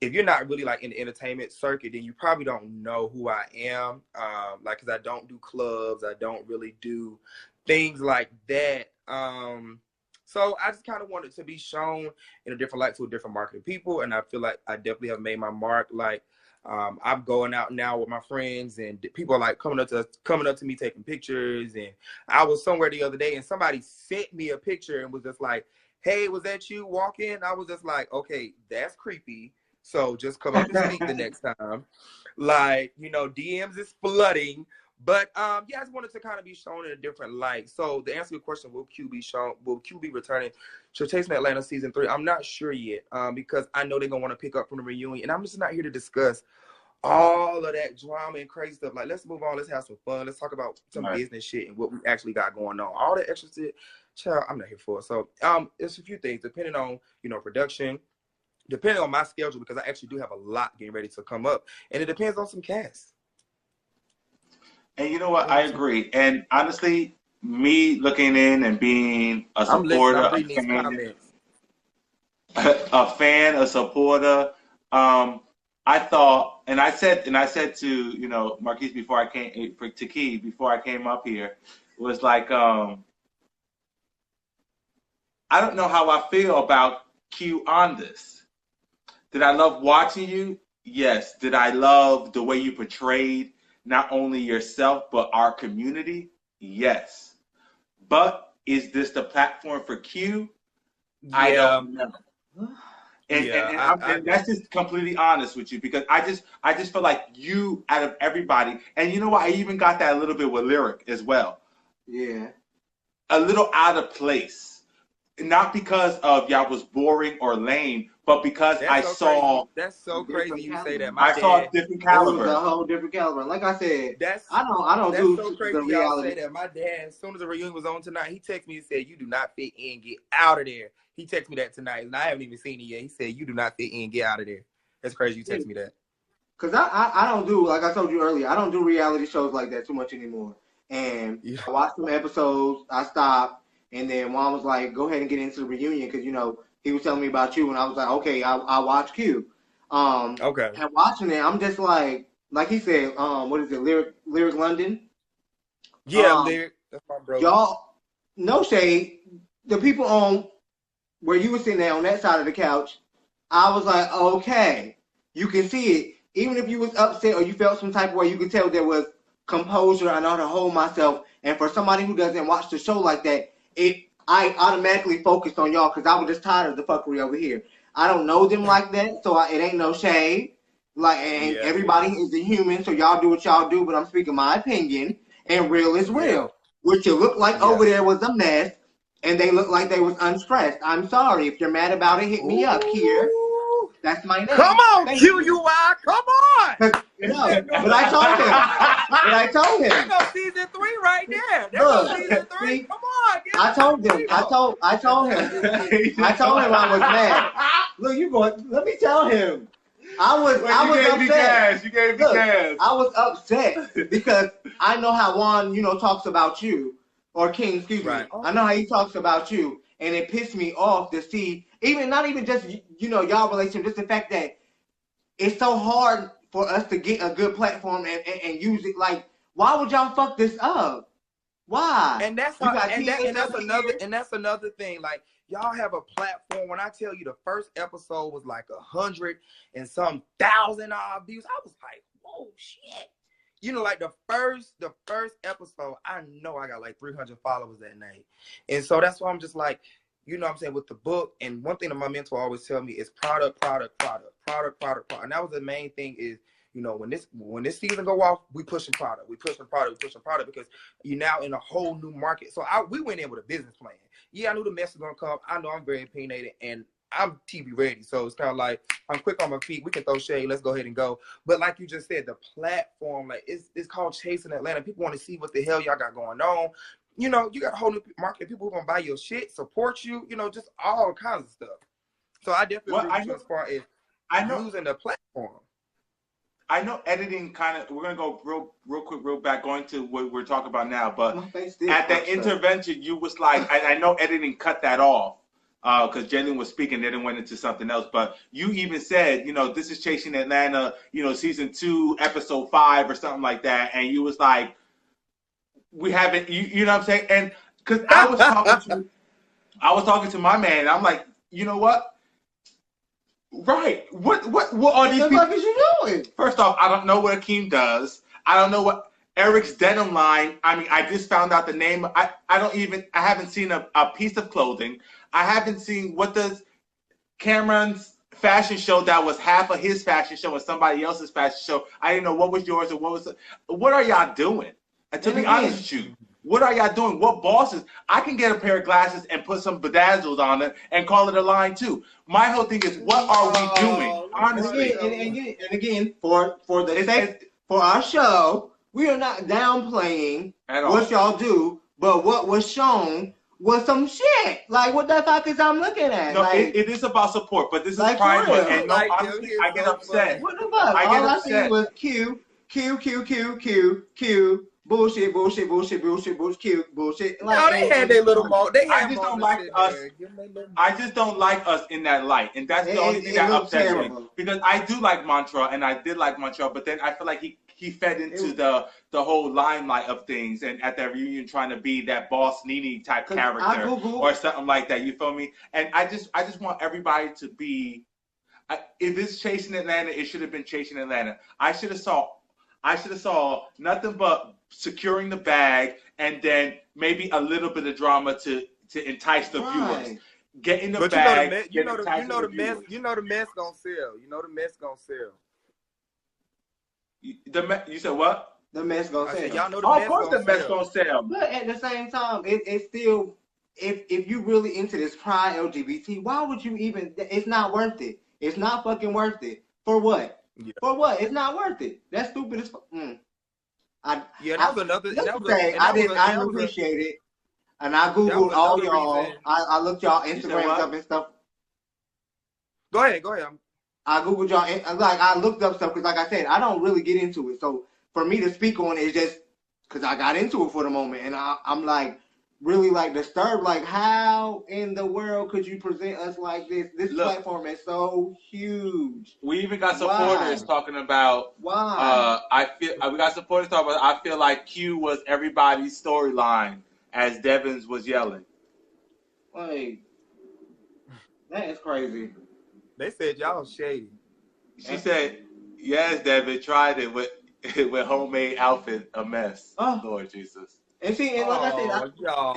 if you're not really like in the entertainment circuit, then you probably don't know who I am. Because I don't do clubs, I don't really do things like that. So I just kind of wanted to be shown in a different light to a different market of people, and I feel like I definitely have made my mark. Like I'm going out now with my friends, and people are like coming up to me taking pictures. And I was somewhere the other day, and somebody sent me a picture and was just like, "Hey, was that you walking?" I was just like, "Okay, that's creepy. So just come up and speak the next time." Like, DMs is flooding. But yeah, I just wanted to kind of be shown in a different light. So to answer your question, will Q be returning to Chasing Atlanta season 3? I'm not sure yet, because I know they're gonna want to pick up from the reunion, and I'm just not here to discuss all of that drama and crazy stuff. Like, let's move on, let's have some fun, let's talk about some business shit and what we actually got going on. All that extra shit, child, I'm not here for it. So it's a few things depending on production, depending on my schedule, because I actually do have a lot getting ready to come up, and it depends on some cast. And you know what? I agree. And honestly, me looking in and being a supporter, a supporter, I thought, and I said to Marquise before I came up here, was like, I don't know how I feel about Q on this. Did I love watching you? Yes. Did I love the way you portrayed not only yourself, but our community? Yes. But is this the platform for Q? Yeah. I don't know. And that's just completely honest with you, because I just feel like you, out of everybody, and you know what? I even got that a little bit with Lyric as well. Yeah. A little out of place. Not because of y'all was boring or lame, but because that's so crazy you say that. I saw a different caliber. It was a whole different caliber. Like I said, I don't do so crazy the reality. Say that. My dad, as soon as the reunion was on tonight, he texted me and said, "You do not fit in, get out of there." He texted me that tonight, and I haven't even seen it yet. He said, "You do not fit in, get out of there." That's crazy you text me that. Because I don't do, like I told you earlier, I don't do reality shows like that too much anymore. And I watched some episodes, I stopped. And then Mom was like, "Go ahead and get into the reunion," because he was telling me about you, and I was like, "Okay, I'll watch Q." Okay. And watching it, I'm just like he said, what is it, Lyric London? Yeah, Lyric. That's my brother. Y'all, no shade. The people on where you were sitting there on that side of the couch, I was like, okay, you can see it. Even if you was upset or you felt some type of way, you could tell there was composure. I know how to hold myself. And for somebody who doesn't watch the show like that, I automatically focused on y'all because I was just tired of the fuckery over here. I don't know them like that, so it ain't no shade. Everybody is a human, so y'all do what y'all do. But I'm speaking my opinion, and real is real. What you look like Yeah. over there was a mess, and they look like they was unstressed. I'm sorry. If you're mad about it, hit me up here. That's my name. Come on, Thank QUI. you. Come on. No, but I told him. But I told There him. go season 3 right there. There Look, go season 3. see, Come on. Get I told him. I told him. I told him I was mad. Look, you going? Let me tell him. I was upset. You gave me Look, gas. I was upset because I know how Juan, talks about you, or King, excuse Right. me. I know how he talks about you, and it pissed me off to see, not even just y'all relationship, just the fact that it's so hard for us to get a good platform and use it. Like, why would y'all fuck this up? Why? And that's You got that's another thing. Like, y'all have a platform. When I tell you the first episode was like 100 and some thousand odd views, I was like, whoa, shit. Like the first episode, I know I got like 300 followers that night. And so that's why I'm just like, what I'm saying, with the book. And one thing that my mentor always tell me is product. And that was the main thing is, when this season go off, we pushing product because you're now in a whole new market. So we went in with a business plan. Yeah, I knew the mess was gonna come. I know I'm very opinionated and I'm TV ready. So it's kind of like I'm quick on my feet. We can throw shade. Let's go ahead and go. But like you just said, the platform, like it's called Chasing Atlanta. People want to see what the hell y'all got going on. You got a whole new market. People who gonna buy your shit, support you. Just all kinds of stuff. So I definitely agree with you as far as using the platform. I know editing we're going to go real quick, real back, going to what we're talking about now. But at that intervention, you was like, I know editing cut that off because Jalen was speaking, then it went into something else. But you even said, this is Chasing Atlanta, season 2, episode 5 or something like that. And you was like, we haven't, you know what I'm saying? And because I was talking to my man, and I'm like, you know what? Right. What are these people? What the fuck is you doing? First off, I don't know what Akeem does. I don't know what Eric's denim line. I mean, I just found out the name. I haven't seen a piece of clothing. I haven't seen what does Cameron's fashion show that was half of his fashion show and somebody else's fashion show. I didn't know what was yours or what are y'all doing? And to be honest with you, what are y'all doing? What bosses? I can get a pair of glasses and put some bedazzles on it and call it a line too. My whole thing is, what are we doing? Honestly, and again, for our show, we are not downplaying what y'all do, but what was shown was some shit. Like, what the fuck is I'm looking at? No, like, it is about support, but this is like, Prime for real. Month, and honestly, I get upset. What the fuck? All I see was Q, bullshit, bullshit. Like, they had their little moment. I just don't like us. I just don't like us in that light, and that's the only thing that upsets me. Because I do like Montreal, and I did like Montreal, but then I feel like he fed into the whole limelight of things, and at that reunion trying to be that boss Nene type character or something like that. You feel me? And I just want everybody to be. If it's Chasing Atlanta, it should have been Chasing Atlanta. I should have saw nothing but securing the bag and then maybe a little bit of drama to entice the viewers. Get in the bag. You know the mess gonna sell. You said what? The mess gonna sell. Y'all know the mess. Of course, the mess gonna sell. But at the same time, it's still, if you really into this pride LGBT, why would you even? It's not worth it. It's not fucking worth it. For what? Yeah. For what? It's not worth it. That's stupid as fuck. I didn't appreciate it. And I Googled all y'all. I looked y'all Instagrams up and stuff. Go ahead. I Googled y'all. I looked up stuff because, like I said, I don't really get into it. So for me to speak on it is just because I got into it for the moment. And I'm like, really like disturbed. Like, how in the world could you present us like this? This platform is so huge. We even got supporters talking about why. We got supporters talking about. I feel like Q was everybody's storyline as Devins was yelling. Like, that is crazy. They said y'all shady. She said, "Yes, Devin tried it with homemade outfit, a mess." Oh, Lord Jesus. And see, and like I said,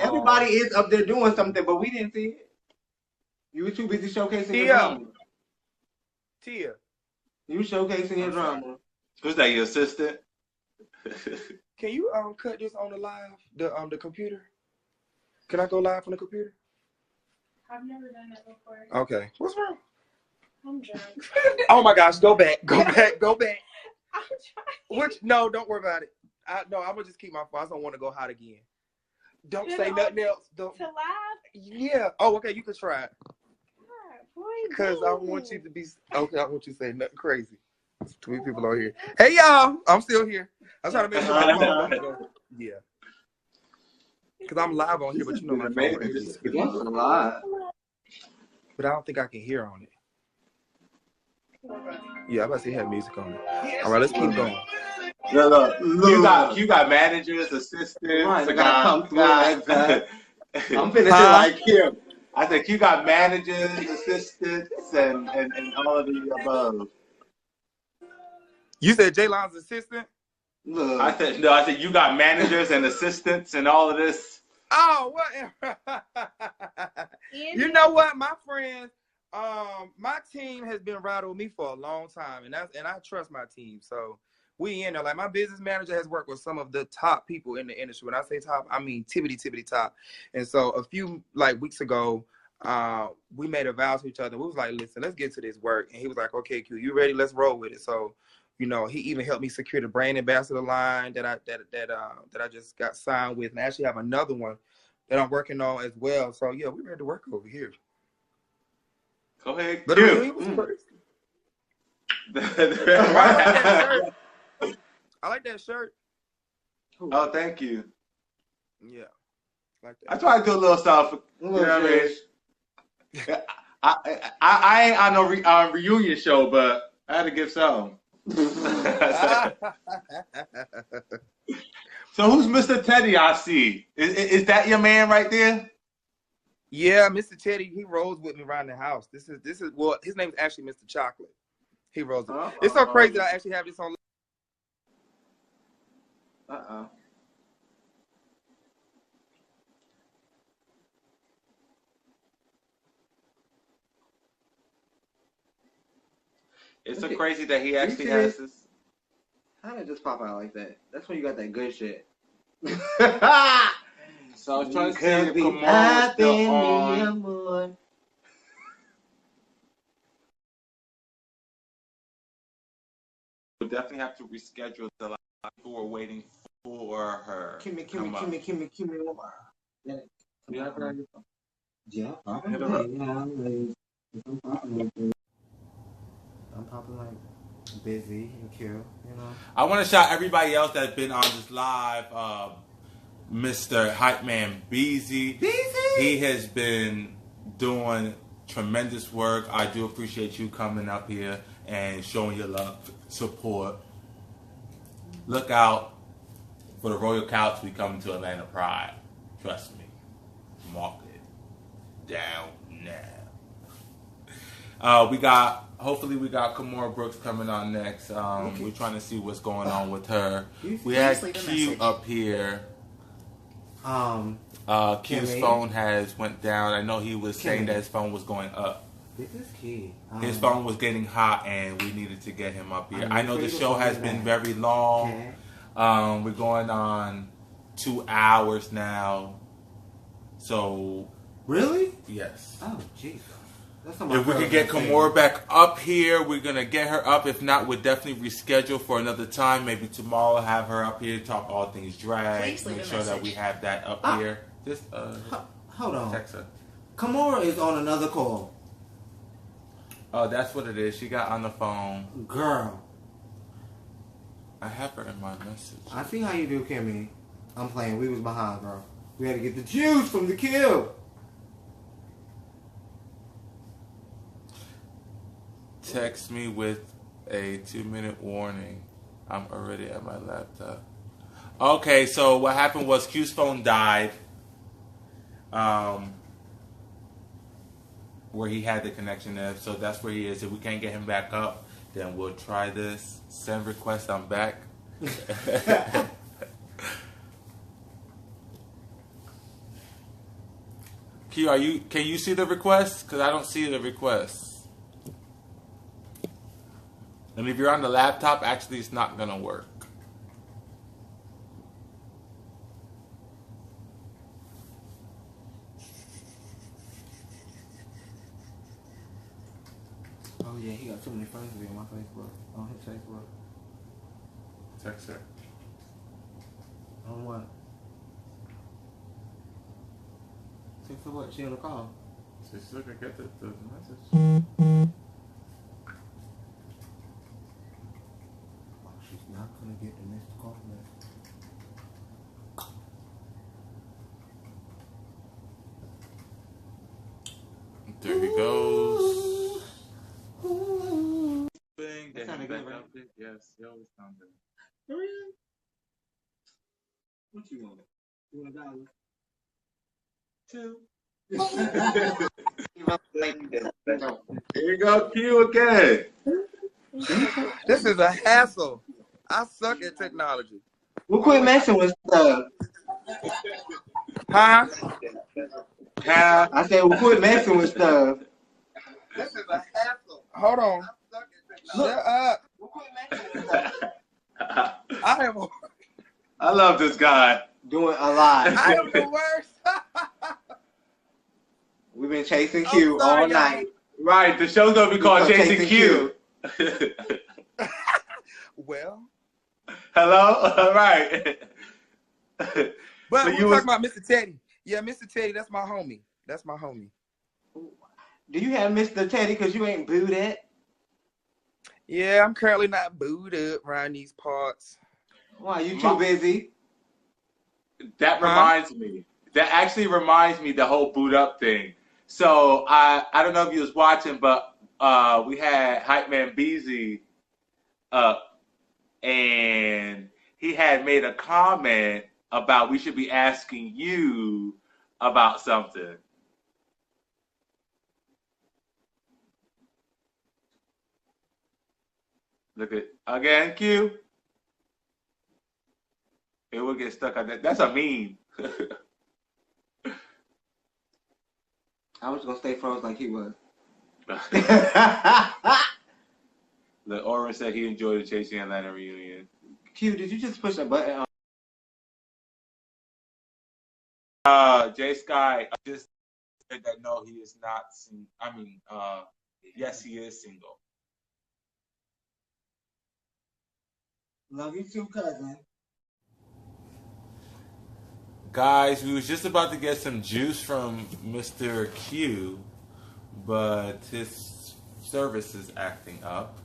everybody is up there doing something, but we didn't see it. You were too busy showcasing your drama. Tia. You were showcasing your drama. Who's that, your assistant? Can you cut this on the live, the computer? Can I go live from the computer? I've never done that before. Okay. What's wrong? I'm drunk. Oh my gosh, go back. Go back. Go back. I'm trying. Which no, don't worry about it. I'm gonna just keep my phone. I don't want to go hot again. Don't say nothing else. Don't. To laugh? Yeah. Oh, okay. You can try it. Because I Boy, want you to be okay. I want you to say nothing crazy. There's too many people on here. Hey y'all, I'm still here. I'm trying to make sure my phone don't go. Yeah. Because I'm live on here, but you know my phone. This is a lot. But I don't think I can hear on it. Yeah, I'm about to say it had music on it. All right, let's keep going. Look. You got managers, assistants. Right, I gotta come through like that. I'm finishing like him. I think you got managers, assistants, and all of the above. You said J-Lon's assistant? Look. I said you got managers and assistants and all of this. Oh, whatever. You know what, my friends, my team has been riding with me for a long time, and I trust my team. So we in there. Like my business manager has worked with some of the top people in the industry. When I say top, I mean tippity top. And so a few weeks ago, we made a vow to each other. We was like, listen, let's get to this work. And he was like, okay, Q, you ready? Let's roll with it. So, you know, he even helped me secure the brand ambassador line that I just got signed with, and I actually have another one that I'm working on as well. So yeah, we ready to work over here. Go ahead, but Q. He was crazy. I like that shirt. Oh, thank you. Yeah, like that. I try to do a little stuff. You know what I mean? I ain't on no reunion show, but I had to give some. So who's Mr. Teddy? I see. Is that your man right there? Yeah, Mr. Teddy. He rolls with me around the house. This is well, his name's actually Mr. Chocolate. He rolls with me. It's so crazy that I actually have this on. It's so crazy that he actually has this. How did it just pop out like that? That's when you got that good shit. So I was trying to see if Kamara's still on. We'll definitely have to reschedule the live. People were waiting for her. Kimmy. Yeah. I'm popping like busy and cute, you know. I want to shout everybody else that's been on this live. Mr. Hype Man Beezy. He has been doing tremendous work. I do appreciate you coming up here and showing your love, support. Look out for the Royal Couch. We coming to Atlanta Pride. Trust me. Mark it down now. Hopefully we got Kamora Brooks coming on next. We're trying to see what's going on with her. We had Q up here. Q's phone has went down. I know he was saying that his phone was going up. This is key. His phone was getting hot, and we needed to get him up here. I know the show has been very long. We're going on 2 hours now. So really? Yes. Oh, Jesus. If we can get Kamora back up here, we're going to get her up. If not, we'll definitely reschedule for another time. Maybe tomorrow, have her up here, talk all things drag. Make sure that we have that up here. Just hold on. Text her. Kamora is on another call. Oh, that's what it is. She got on the phone. Girl. I have her in my message. I see how you do, Kimmy. I'm playing. We was behind, bro. We had to get the juice from the kill. Text me with a 2-minute warning. I'm already at my laptop. Okay, so what happened was Q's phone died. Where he had the connection there. So that's where he is. If we can't get him back up, then we'll try this. Send request, I'm back. Q, can you see the request? Because I don't see the request. And if you're on the laptop, actually it's not going to work. Oh yeah, he got too many friends to be on my Facebook. On his Facebook. Text her. On what? Text her what? She on the call. So she's looking at the message. Oh, she's not gonna get the missed call list. There he goes. That sounded good, right? Yes, he always sounds good. What you want? You want $2? Here you go, Q again. This is a hassle. I suck at technology. We'll quit messing with stuff. Huh? Yeah. I said we'll quit messing with stuff. This is a hassle. Hold on. Shut up. We'll quit messing with stuff. I am. I love this guy. Doing a lot. I am the worst. We've been chasing Q sorry, all night. Right, the show's gonna be called Chasing Q. Well. Hello? All right. But So we're you talking was- about Mr. Teddy. Yeah, Mr. Teddy, that's my homie. That's my homie. Do you have Mr. Teddy because you ain't booed it? Yeah, I'm currently not booed up around these parts. Why, you too busy? That reminds me. That actually reminds me the whole boot up thing. So I don't know if you was watching, but we had Hype Man Beezy up, and he had made a comment about we should be asking you about something. Look at again, Q. It will get stuck on that. That's a meme. I was gonna stay froze like he was. The Oren said he enjoyed the Chasing Atlanta reunion. Q, did you just push a button on? Jay Sky just said that no, he is not single. I mean, yes, he is single. Love you too, cousin. Guys, we was just about to get some juice from Mr. Q, but his service is acting up.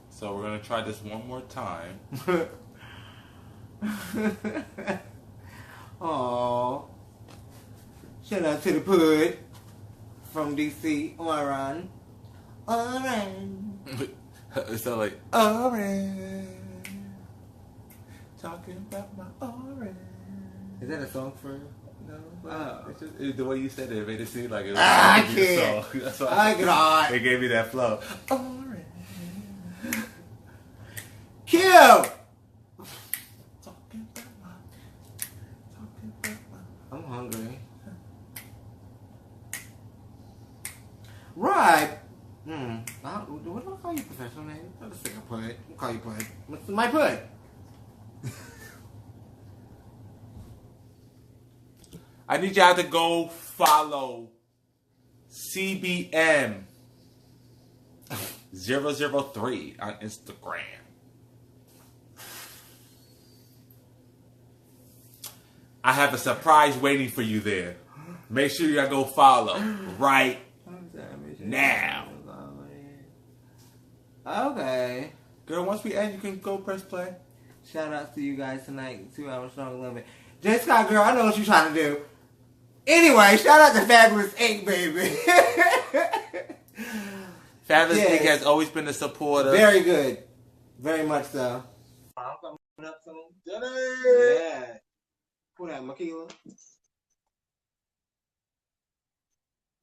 So we're gonna try this one more time. Aww. Shout out to the Pud from DC. Oran. Oran. It sounds like Orange. Talking about my orange. Is that a song for you? No, Oh. it's just the way you said it made it seem like it was I supposed to be a can't. song. That's why I cannot. it gave me that flow. Orange. Q! Talking about my. I'm hungry. Right. What do I call you professional name? I'll just say Pud. I'll call you Pud. What's my Pud? I need y'all to go follow CBM 003 on Instagram. I have a surprise waiting for you there. Make sure y'all go follow right now. Okay. Girl, once we end, you can go press play. Shout out to you guys tonight. 2 hours strong, love it. J Scott, girl, I know what you're trying to do. Anyway, shout out to Fabulous Inc., baby. Fabulous Yes. Inc. has always been a supporter. Very good. Very much so. I'm coming up soon. Yeah. Who that, Makila?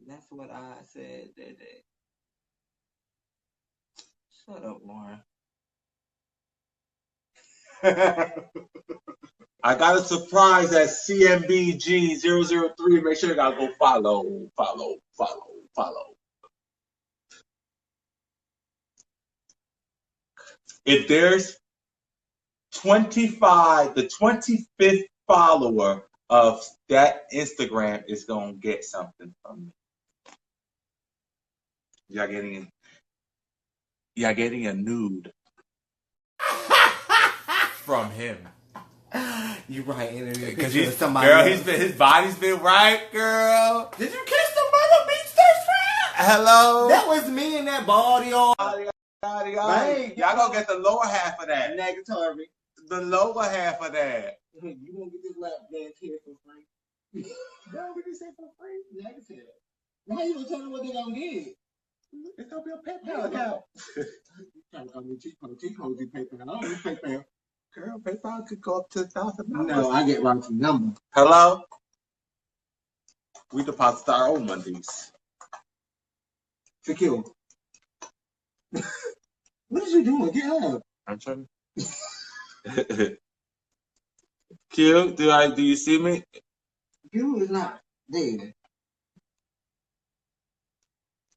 That's what I said that day. Shut up, Lauren. I got a surprise at CMBG003. Make sure you gotta go follow. If there's the 25th follower of that Instagram is gonna get something from me. Y'all getting a nude From him. You right, interview Because picture of somebody girl, else. his body's been right, girl. Did you kiss the mother beach thirst trap? Hello. That was me and that baldy on. Y'all gonna get the lower half of that. Negatory. The lower half of that. You gonna get this lap dance here for free? No, what did you say for free? Negative. How you gonna tell me what they gonna get? It's gonna be a PayPal account. T-Code, PayPal. I don't use PayPal. Girl, PayPal could go up to $1,000. No, I get Roxy's number. Hello? We deposit our own monies. Secure. What is you doing? Get up. I'm trying to. Q, do you see me? You is not there.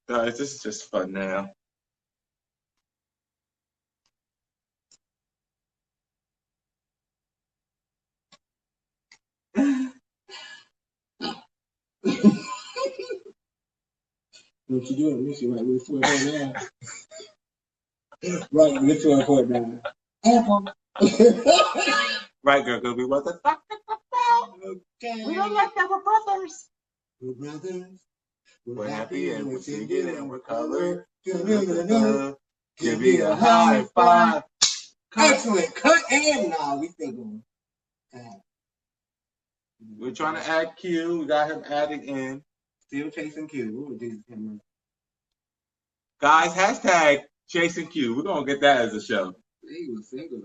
Guys, this is just fun now. What you doing? Missy right with foot now. Right with foot now. Apple. Right, girl, because we want to talk about. Okay. We don't like that. We're brothers. We're brothers. We're happy and we're singing and we're colored. Give me a high five. Excellent. Cut and nah, we still going. We're trying to add Q. We got him adding in. Still chasing Q. Ooh, Jesus, camera. Guys, hashtag chasing Q. We're going to get that as a show. He was single.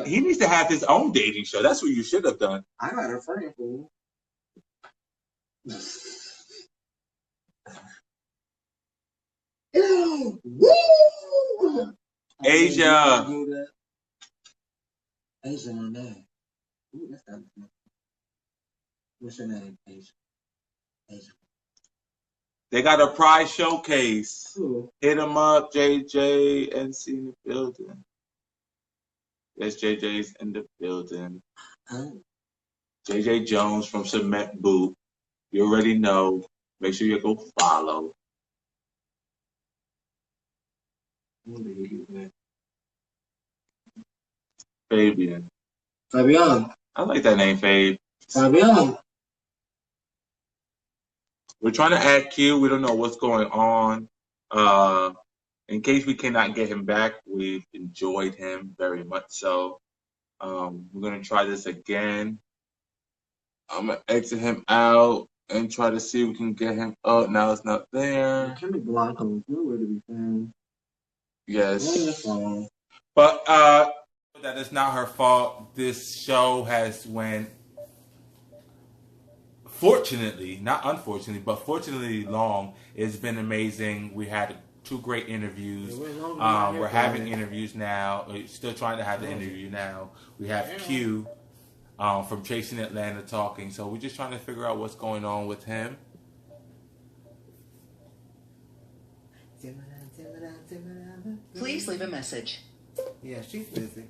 He needs to have his own dating show. That's what you should have done. I got a friend fool. Woo! Asia. Asia, my name. Ooh, that's not. What's your name, Asia? Asia. They got a prize showcase. Ooh. Hit them up, JJ NC in the building. Yes, JJ's in the building. JJ Jones from Cement Boot. You already know. Make sure you go follow. Fabian. Fabian. I like that name, Fabe. Fabian. We're trying to add Q. We don't know what's going on. In case we cannot get him back, we've enjoyed him very much so. We're going to try this again. I'm going to exit him out and try to see if we can get him. Oh, now it's not there. Kimmy Blanco is nowhere to be found. Yes. Wonderful. But That is not her fault. This show has went, fortunately, not unfortunately, but fortunately long. It's been amazing. We had 2 great interviews. We're having interviews now. We're still trying to have the interview now. We have Q from Chasing Atlanta talking. So we're just trying to figure out what's going on with him. Please leave a message. Yeah, she's busy.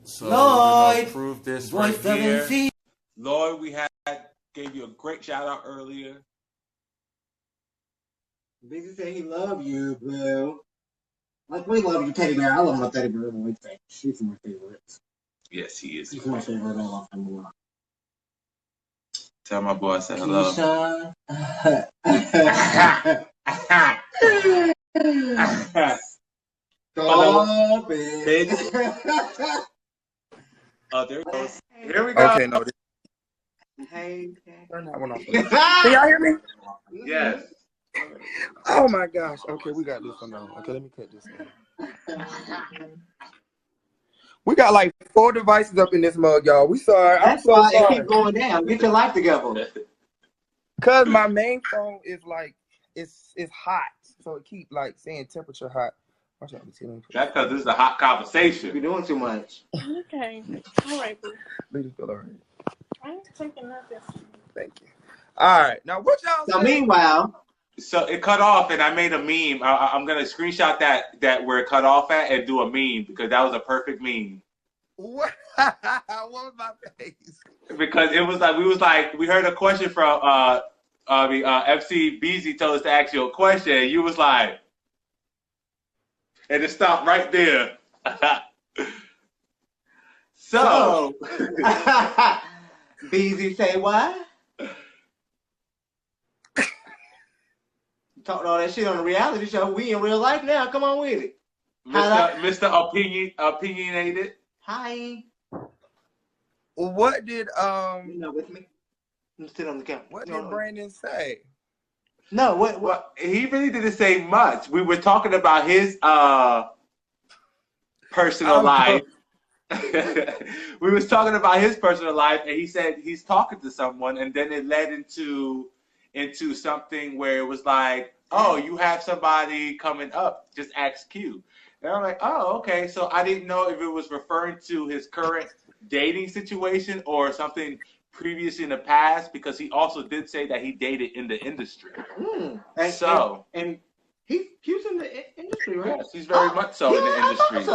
So we're going to prove this right Voice doesn't here. see. Lloyd, gave you a great shout out earlier. Busy said he love you, boo. Like, we love you, Teddy Bear. I love my Teddy Bear. She's my favorite. Yes, he is. She's my favorite all off the block. Tell my boy I said hello. Stop it. Oh, there it goes. Here we go. Okay, no. Hey. Turn that one off. Can y'all hear me? Yes. Oh my gosh. Okay, we got this one on. Okay, let me cut this one. We got like 4 devices up in this mug, y'all. We sorry. I'm That's so why it sorry. keep going down. Get your life together. Cause my main phone is like it's hot, so it keep like saying temperature hot. Watch out, That's because this is a hot conversation. You're doing too much. Okay. All right, boo. Ladies feel all right. I ain't taking nothing. Thank you. All right, now what y'all? So saying? meanwhile, So it cut off, and I made a meme. I'm gonna screenshot that where it cut off at and do a meme because that was a perfect meme. What? What was my face? Because it was like we heard a question from FC Beezy told us to ask you a question, and you was like, and it stopped right there. So, Beezy say what? Talking all that shit on the reality show. We in real life now. Come on with it. Mr. Opinionated. Hi. What did You not with me? I'm sit on the couch. What did Brandon say? No, what? Well, he really didn't say much. We were talking about his personal life. We was talking about his personal life, and he said he's talking to someone, and then it led into something where it was like, oh, you have somebody coming up, just ask Q. And I'm like, oh, okay. So I didn't know if it was referring to his current dating situation or something previous in the past, because he also did say that he dated in the industry. And Q's in the industry, right? Yes, he's very much so in the industry.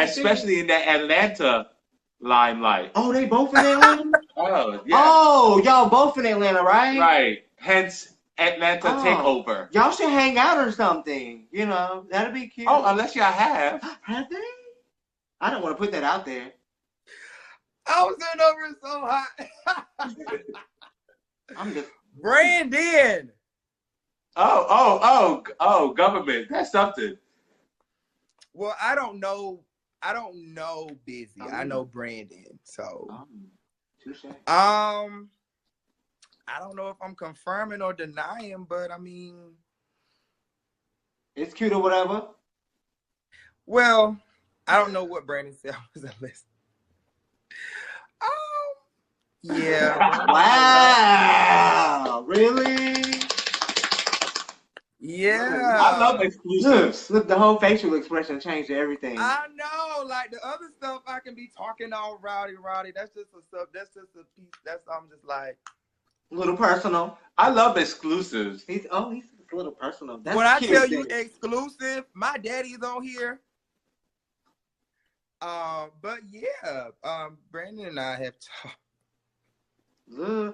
Especially in that Atlanta limelight. Oh, they both in Atlanta? Oh, yeah. Oh, y'all both in Atlanta, right? Right. Hence Atlanta takeover. Y'all should hang out or something. You know, that'd be cute. Oh, unless y'all have. Have they? I don't want to put that out there. I was sitting over it so hot. I'm just Brandon. Oh, government. That's something. Well, I don't know Busy. I know Brandon. So I don't know if I'm confirming or denying, but I mean, it's cute or whatever. Well, I don't know what Brandon said. I wasn't listening. Yeah. Wow. Really? Yeah. I love exclusives. Look, the whole facial expression changed to everything. I know, like the other stuff, I can be talking all rowdy. That's just a stuff. That's just a piece. I'm just like a little personal. I love exclusives. He's a little personal. That's when I cute tell thing. you exclusive, my daddy's on here. But yeah, Brandon and I have talked. Little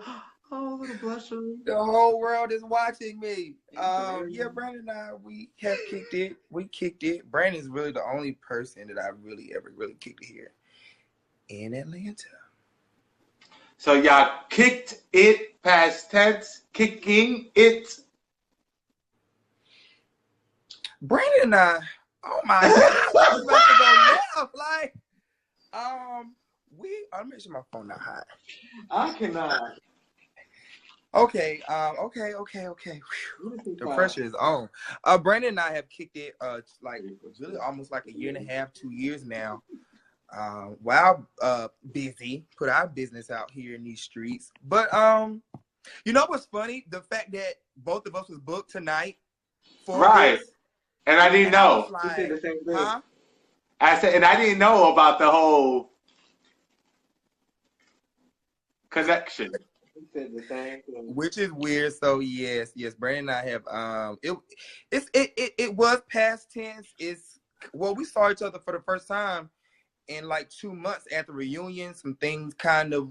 blusher. The whole world is watching me. Yeah, Brandon and I, we have kicked it. We kicked it. Brandon's really the only person that I really ever kicked it here in Atlanta. So y'all kicked it, past tense, kicking it. Brandon and I, oh my God, I was about to go left. Like, let me make sure my phone not hot. I cannot. Okay. Whew. The pressure is on. Brandon and I have kicked it like really almost like a year and a half, 2 years now. While busy, put our business out here in these streets. But you know what's funny? The fact that both of us was booked tonight for this, and I didn't know. Like, you said the same thing. huh? I said, and I didn't know about the whole connection. You said the same thing. Which is weird. So yes, Brandon and I have it was past tense. We saw each other for the first time in like 2 months at the reunion. Some things kind of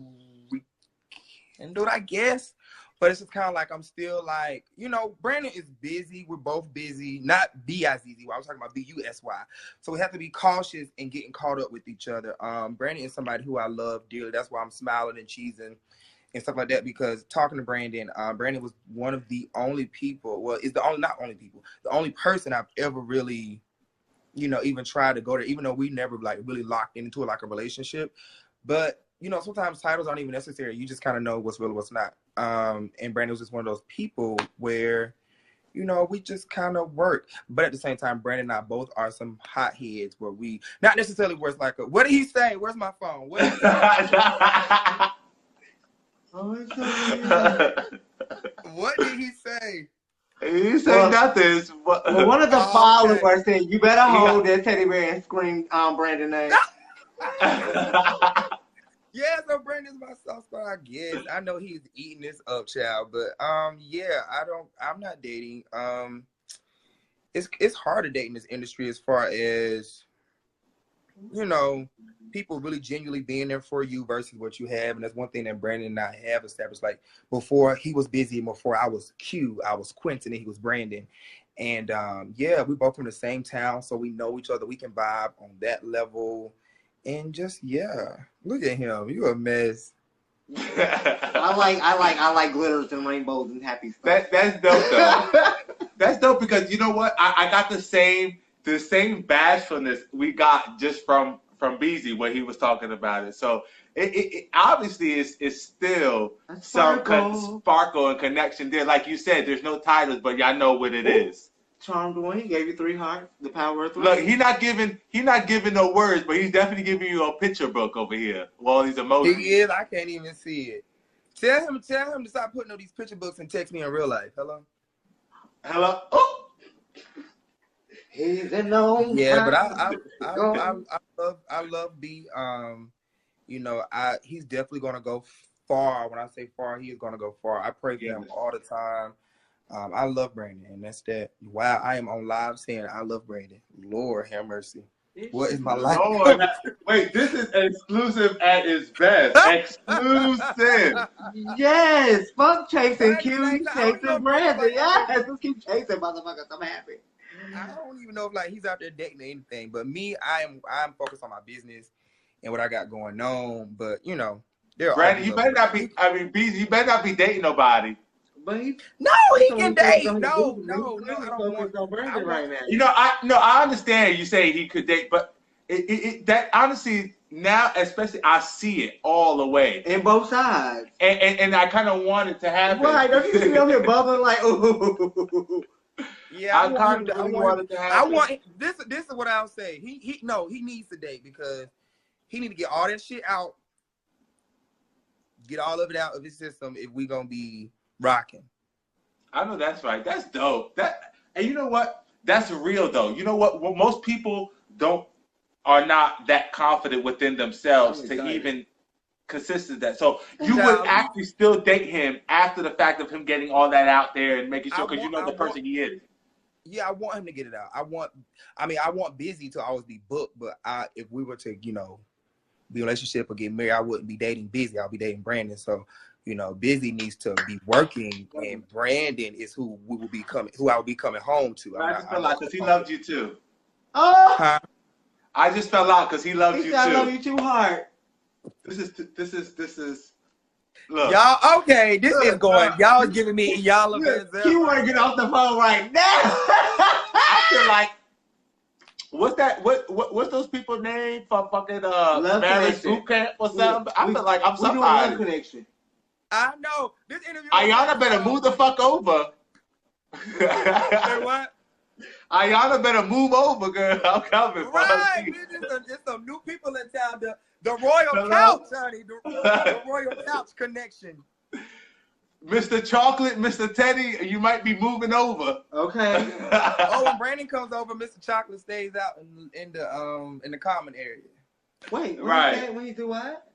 rekindled, I guess. But it's just kind of like I'm still like, you know, Brandon is busy. We're both busy. Not B-I-Z-Z-Y. I was talking about B-U-S-Y. So we have to be cautious in getting caught up with each other. Brandon is somebody who I love dearly. That's why I'm smiling and cheesing and stuff like that, because talking to Brandon, Brandon was one of the only people, the only person I've ever really, you know, even tried to go there, even though we never like really locked into like a relationship. But, you know, sometimes titles aren't even necessary. You just kind of know what's real and what's not. And Brandon was just one of those people where, you know, we just kind of work. But at the same time, Brandon and I both are some hotheads where we, not necessarily where it's like, what did he say? Where's my phone? What did he say? What did he say? He said nothing. Well, one of the followers said, "You better hold that teddy bear and scream Brandon name." Yeah, so Brandon's my soft spot, I guess. I know he's eating this up, child, but yeah, I'm not dating. It's hard to date in this industry as far as, you know, people really genuinely being there for you versus what you have. And that's one thing that Brandon and I have established. Like before he was busy, before I was Q, I was Quentin and he was Brandon. And yeah, we both from the same town, so we know each other. We can vibe on that level. And just look at him. You a mess. I like glitters and rainbows and happy stuff. That's dope though. That's dope because you know what? I got the same bashfulness we got just from Beezy when he was talking about it. So it obviously is still some sparkle and connection there. Like you said, there's no titles, but y'all know what it is. Charmed one, he gave you 3 hearts, the power of 3. Look, he not giving no words, but he's definitely giving you a picture book over here. Well, these emojis. He is. I can't even see it. Tell him to stop putting up these picture books and text me in real life. Hello. Oh. He's an old Yeah, but I love B. You know, he's definitely gonna go far. When I say far, he is gonna go far. I pray for him all the time. I love Brandon, and that's that. Wow, I am on live saying I love Brandon. Lord have mercy. What is my life? Lord, wait, this is exclusive at its best. Exclusive. Yes, fuck chasing Q, chasing Brandon. Yes, let's keep chasing motherfuckers. I'm happy. I don't even know if like he's out there dating or anything, but me, I'm focused on my business and what I got going on. But you know, Brandon, you better not be. I mean, Beezy, you better not be dating nobody. But he can date. No, I don't want on Brandon right now. You know, I understand you say he could date, but that honestly now, especially, I see it all the way in both sides, and I kind of want it to happen. Right? Don't you see me up here bubbling like ooh? Yeah, I want this is what I'll say. He needs to date because he need to get all that shit out, get all of it out of his system if we gonna be rocking. I know that's right. That's dope. And you know what? That's real though. You know what? Most people are not that confident within themselves to even consist that. So you would actually still date him after the fact of him getting all that out there and making sure because you know the person he is. Yeah, I want him to get it out. I want Busy to always be booked, but if we were to, you know, be in a relationship or get married, I wouldn't be dating Busy. I'll be dating Brandon. So, you know, Busy needs to be working, and Brandon is who I will be coming home to. I just fell out because he loved you too. Oh, huh? I just fell out because he loved you too. I love you too hard. This is. Look. Y'all okay? This is going. Y'all giving me y'all a You want to get off the phone right now? I feel like. What's that? What's those people name for fucking marriage boot camp or something? I feel like I'm somebody. Love Connection. I know this interview. Ayana better move the fuck over. Say what? Ayana better move over, girl. I'm coming. Right, there's some new people in town. The Royal Couch, honey. The Royal Couch connection. Mr. Chocolate, Mr. Teddy, you might be moving over. Okay. When Brandon comes over, Mr. Chocolate stays out in the common area. Wait, right. When you do what?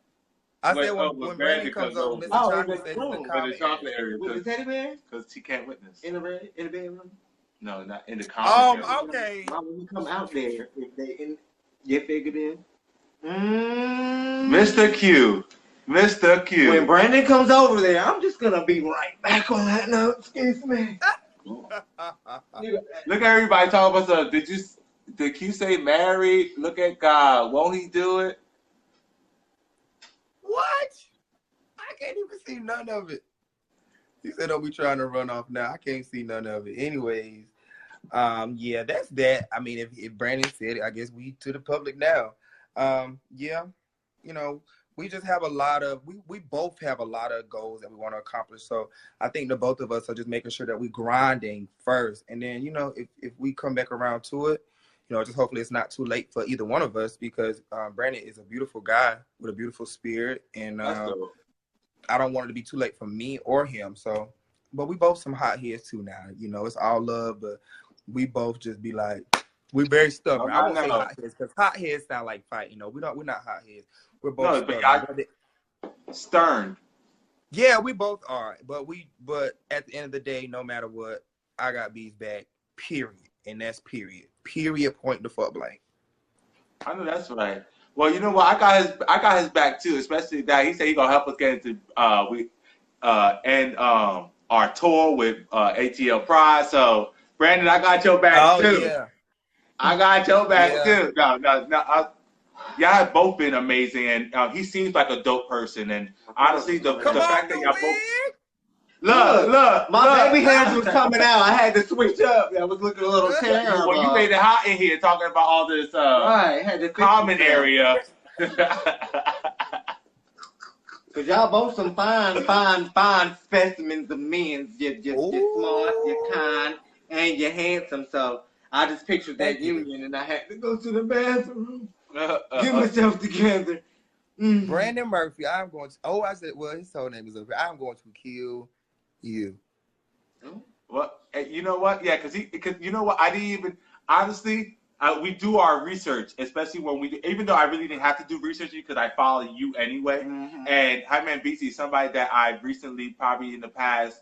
I said when Brandon comes over, Mr. Chocolate stays in the common area. With the teddy bear? Because she can't witness. In the bedroom? No, not in the common area. Okay. Why would we come out there if they get figured in? Mr. Q. When Brandon comes over there, I'm just gonna be right back on that note. Excuse me. Look at everybody talking about stuff. Did Q say married? Look at God. Won't he do it? What? I can't even see none of it. He said, "Don't be trying to run off now." I can't see none of it. Anyways, yeah, that's that. I mean, if Brandon said it, I guess we to the public now. Yeah, you know. We just have we both have a lot of goals that we want to accomplish. So I think the both of us are just making sure that we grinding first. And then, you know, if we come back around to it, you know, just hopefully it's not too late for either one of us because Brandon is a beautiful guy with a beautiful spirit. And I don't want it to be too late for me or him. So, but we both some hot heads too now. You know, it's all love, but we both just be like, we're very stubborn. I won't say hot heads because hot heads sound like fight. You know, we're not hot heads. We're both stern. Yeah, we both are. But at the end of the day, no matter what, I got B's back, period. And that's period. Period, point the fuck blank. I know that's right. Well, you know what? I got his back too, especially that he said he gonna help us get into and our tour with ATL Pride. So Brandon, I got your back Oh too. yeah, I got your back yeah. too. No. Y'all have both been amazing, and he seems like a dope person. And honestly, the Come fact on, that New y'all both Wig. My baby hairs was coming out. I had to switch up. I was looking a little terrible. Well, you made it hot in here talking about all this Right, had to fix common myself. area. Cause y'all both some fine specimens of men. You're smart, you're kind, and you're handsome. So I just pictured that Thank you. union, and I had to go to the bathroom, get myself together. Brandon Murphy, I'm going to. Oh, I said, well, his whole name is up here. I'm going to kill you. Well, you know what? Yeah, because you know what? I didn't even honestly. We do our research, especially when we do, even though I really didn't have to do research because I follow you anyway. Mm-hmm. And Hyman BC is somebody that I've recently, probably in the past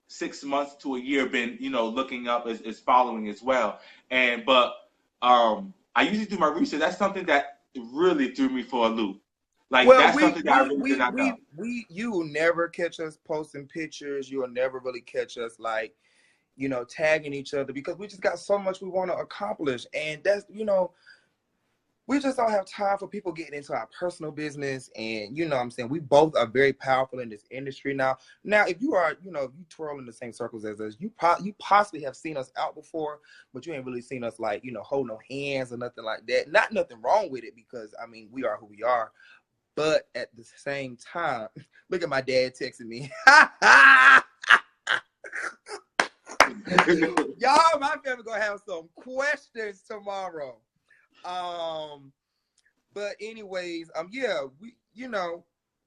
6 months to a year, been looking up, is following as well. But I usually do my research. That's something that really threw me for a loop. Like Well, that's something that I really did not know. you will never catch us posting pictures. You will never really catch us like, tagging each other because we just got so much we want to accomplish. And that's, we just don't have time for people getting into our personal business. And what I'm saying, we both are very powerful in this industry now. Now, if you are, if you twirl in the same circles as us, you possibly have seen us out before, but you ain't really seen us like, hold no hands or nothing like that. Not nothing wrong with it because, I mean, we are who we are. But at the same time, look at my dad texting me. Y'all, my family gonna have some questions tomorrow. But anyways, yeah, we,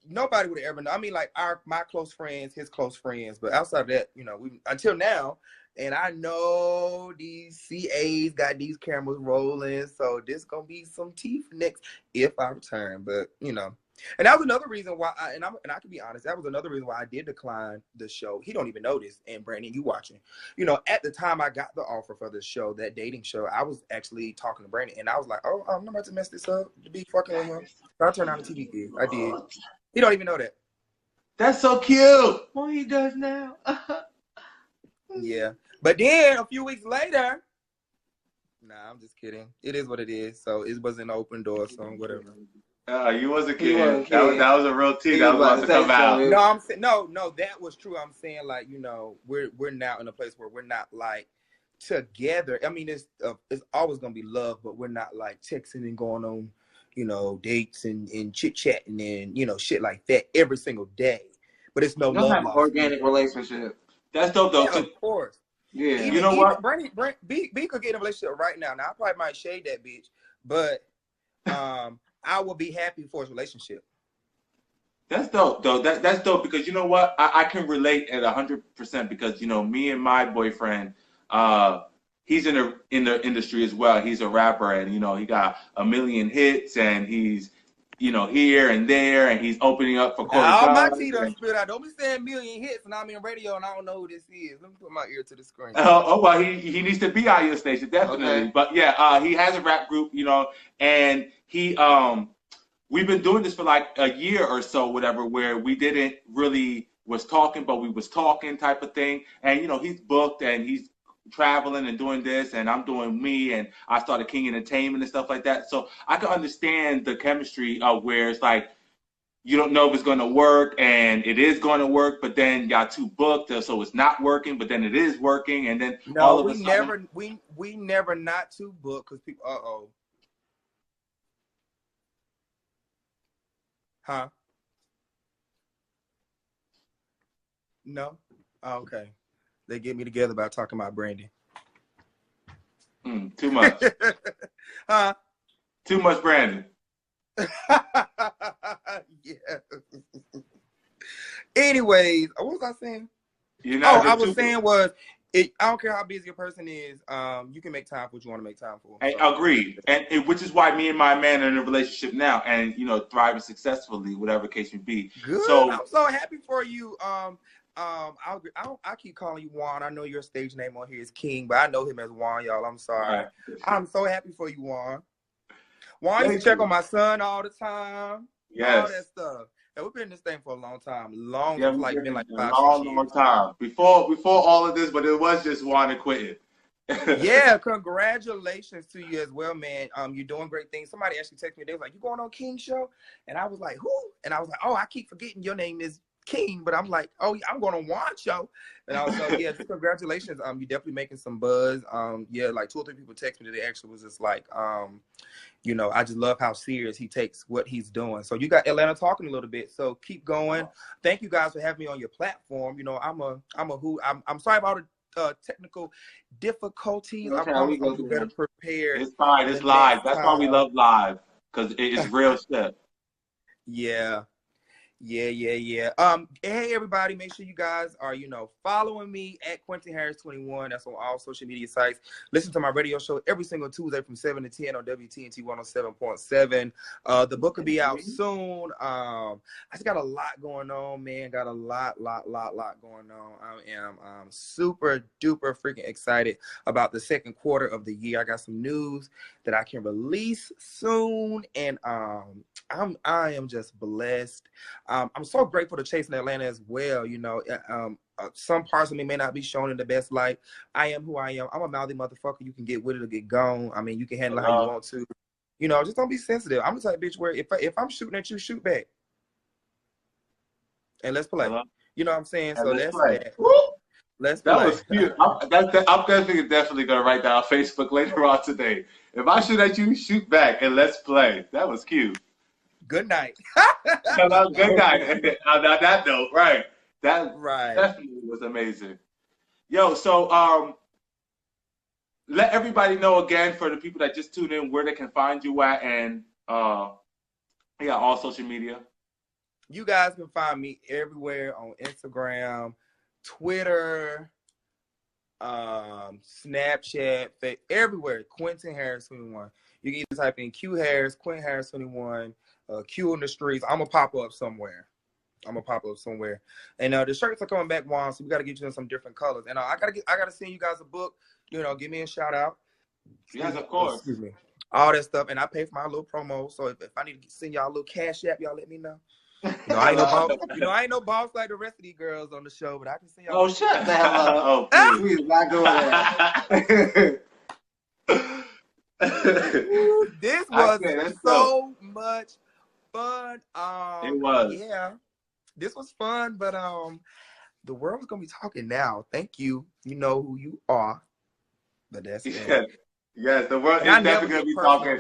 nobody would have ever know. I mean, like my close friends, his close friends, but outside of that, we until now, and I know these CAs got these cameras rolling, so this gonna be some teeth next if I return. But and that was another reason why I can be honest, that was another reason why I did decline the show. He don't even know this, and Brandon, you watching. At the time I got the offer for the show, that dating show, I was actually talking to Brandon, and I was like, oh, I'm about to mess this up to be fucking with him. So I turned on the TV kid. I did. He don't even know that. That's so cute. Well, he does now. Yeah. But then a few weeks later, nah, I'm just kidding. It is what it is. So it was an open door, so whatever. You wasn't kidding. That was a real tea that was about to come out. No, I'm saying no, that was true. I'm saying like, we're now in a place where we're not like together. I mean, it's always gonna be love, but we're not like texting and going on, dates and chit chatting and shit like that every single day. But it's no love. Have an organic relationship. That's dope though. Yeah, of course. Yeah. Even what? Brandon, B could get in a relationship right now. Now I probably might shade that bitch, but I will be happy for his relationship. That's dope, though. That's dope because you know what? I can relate at 100% because me and my boyfriend, he's in the industry as well. He's a rapper, and he got a million hits, and he's here and there, and he's opening up for Corey. All my tea done spit out. Don't be saying million hits, and I'm in radio, and I don't know who this is. Let me put my ear to the screen. Well, he needs to be on your station definitely. Okay. But yeah, he has a rap group, and he we've been doing this for like a year or so, whatever, where we didn't really was talking, but we was talking type of thing. And he's booked and he's traveling and doing this, and I'm doing me, and I started Kyng Entertainment and stuff like that. So I can understand the chemistry of where it's like you don't know if it's going to work, and it is going to work, but then y'all too booked, so it's not working, but then it is working, and then all of a sudden, we never not too booked because people. Huh? No? Oh, okay. They get me together by talking about Brandy. Too much. Huh? Too much Brandy. Yeah. Anyways, what was I saying? I was saying I don't care how busy a person is, you can make time for what you want to make time for. Agreed. And which is why me and my man are in a relationship now and, thriving successfully, whatever case may be. Good. So I'm so happy for you. I keep calling you Juan. I know your stage name on here is Kyng, but I know him as Juan, y'all. I'm sorry. Right. I'm so happy for you, Juan. Juan used to check on my son all the time. Yes. All that stuff. And we've been in this thing for a long time. Long, Yeah, like been like 5, long, 6 years. long time. Before all of this, but it was just Juan and Quentin. Yeah, congratulations to you as well, man. You're doing great things. Somebody actually texted me. They was like, "You going on Kyng show?" And I was like, "Who?" And I was like, "Oh, I keep forgetting your name is Kyng," but I'm like, "Oh, yeah, I'm going on Juan show." And I was like, "Yeah, just congratulations. You definitely making some buzz." Yeah, like 2 or 3 people texted me that they actually was just like, you know, I just love how serious he takes what he's doing. So you got Atlanta talking a little bit. So keep going. Thank you guys for having me on your platform. You know, I'm sorry about the technical difficulties. I promise I'll be better prepared. It's fine. It's live. That's why we love live, because it's real stuff. Yeah. Yeah. Hey everybody, make sure you guys are, you know, following me at Quentin Harris 21. That's on all social media sites. Listen to my radio show every single Tuesday from 7 to 10 on WTNT 107.7. The book will be out soon. I just got a lot going on, man. Got a lot going on. I am super duper freaking excited about the second quarter of the year. I got some news that I can release soon, and I am just blessed. I'm so grateful to Chasing Atlanta as well. You know, some parts of me may not be shown in the best light. I am who I am. I'm a mouthy motherfucker. You can get with it or get gone. I mean, you can handle it how you want to. You know, just don't be sensitive. I'm the type of bitch where if I'm shooting at you, shoot back. And let's play. You know what I'm saying? And so let's that's play. that. That was cute. I'm definitely going to write that on Facebook later on today. If I shoot at you, shoot back and let's play. That was cute. Good night. Hello, good night. On that note, right. That definitely was amazing. Yo, so let everybody know again, for the people that just tuned in, where they can find you at, and all social media. You guys can find me everywhere on Instagram, Twitter, Snapchat, everywhere. Quentin Harris 21. You can either type in Q Harris, Quentin Harris 21, Q in the streets. I'm gonna pop up somewhere. And the shirts are coming back, Juan. So we gotta get you in some different colors. And I gotta send you guys a book. You know, give me a shout out. Yes, of course. Excuse me. All that stuff, and I pay for my little promo. So if I need to send y'all a little cash app, y'all let me know. You know, I ain't no boss like the rest of these girls on the show, but I can see y'all. Oh, shut the hell up. Oh, please, not doing that. This was so much fun. It was. Yeah, this was fun, but the world's gonna be talking now. Thank you. You know who you are. But that's it. Yes, the world is definitely going to be talking.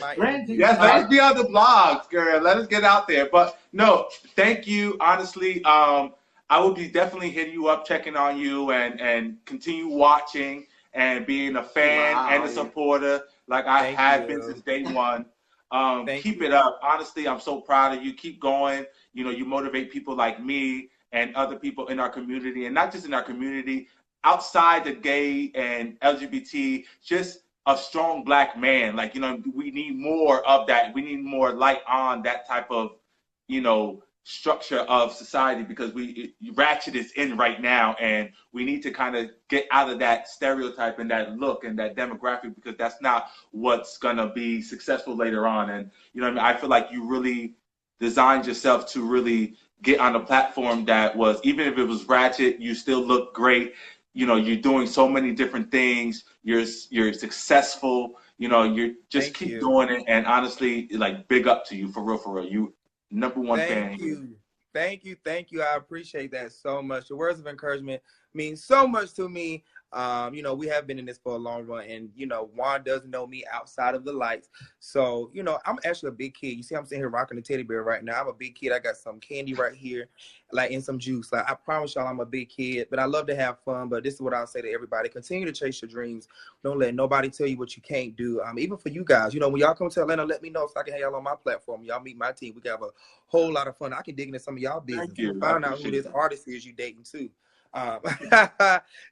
Yes, let us be on the blogs, girl. Let us get out there. But no, thank you. Honestly, I will be definitely hitting you up, checking on you, and continue watching and being a fan and a supporter like I have been since day one. Keep it up. Honestly, I'm so proud of you. Keep going. You know, you motivate people like me and other people in our community, and not just in our community, outside the gay and LGBT, just a strong Black man. Like, you know, we need more of that. We need more light on that type of, you know, structure of society, because ratchet is in right now, and we need to kind of get out of that stereotype and that look and that demographic, because that's not what's going to be successful later on. And, you know what I mean? I feel like you really designed yourself to really get on a platform that was, even if it was ratchet, you still look great. You know, you're doing so many different things. You're successful. You know, you're just keep doing it. And honestly, like, big up to you, for real, for real. You #1 fan. Thank you. I appreciate that so much. The words of encouragement mean so much to me. You know, we have been in this for a long run, and, you know, Juan doesn't know me outside of the lights. So, you know, I'm actually a big kid. You see, I'm sitting here rocking a teddy bear right now. I'm a big kid. I got some candy right here, like, and some juice. Like, I promise y'all I'm a big kid, but I love to have fun. But this is what I'll say to everybody. Continue to chase your dreams. Don't let nobody tell you what you can't do. Even for you guys, you know, when y'all come to Atlanta, let me know so I can have y'all on my platform. Y'all meet my team. We can have a whole lot of fun. I can dig into some of y'all business. Find out who this artist is you dating too.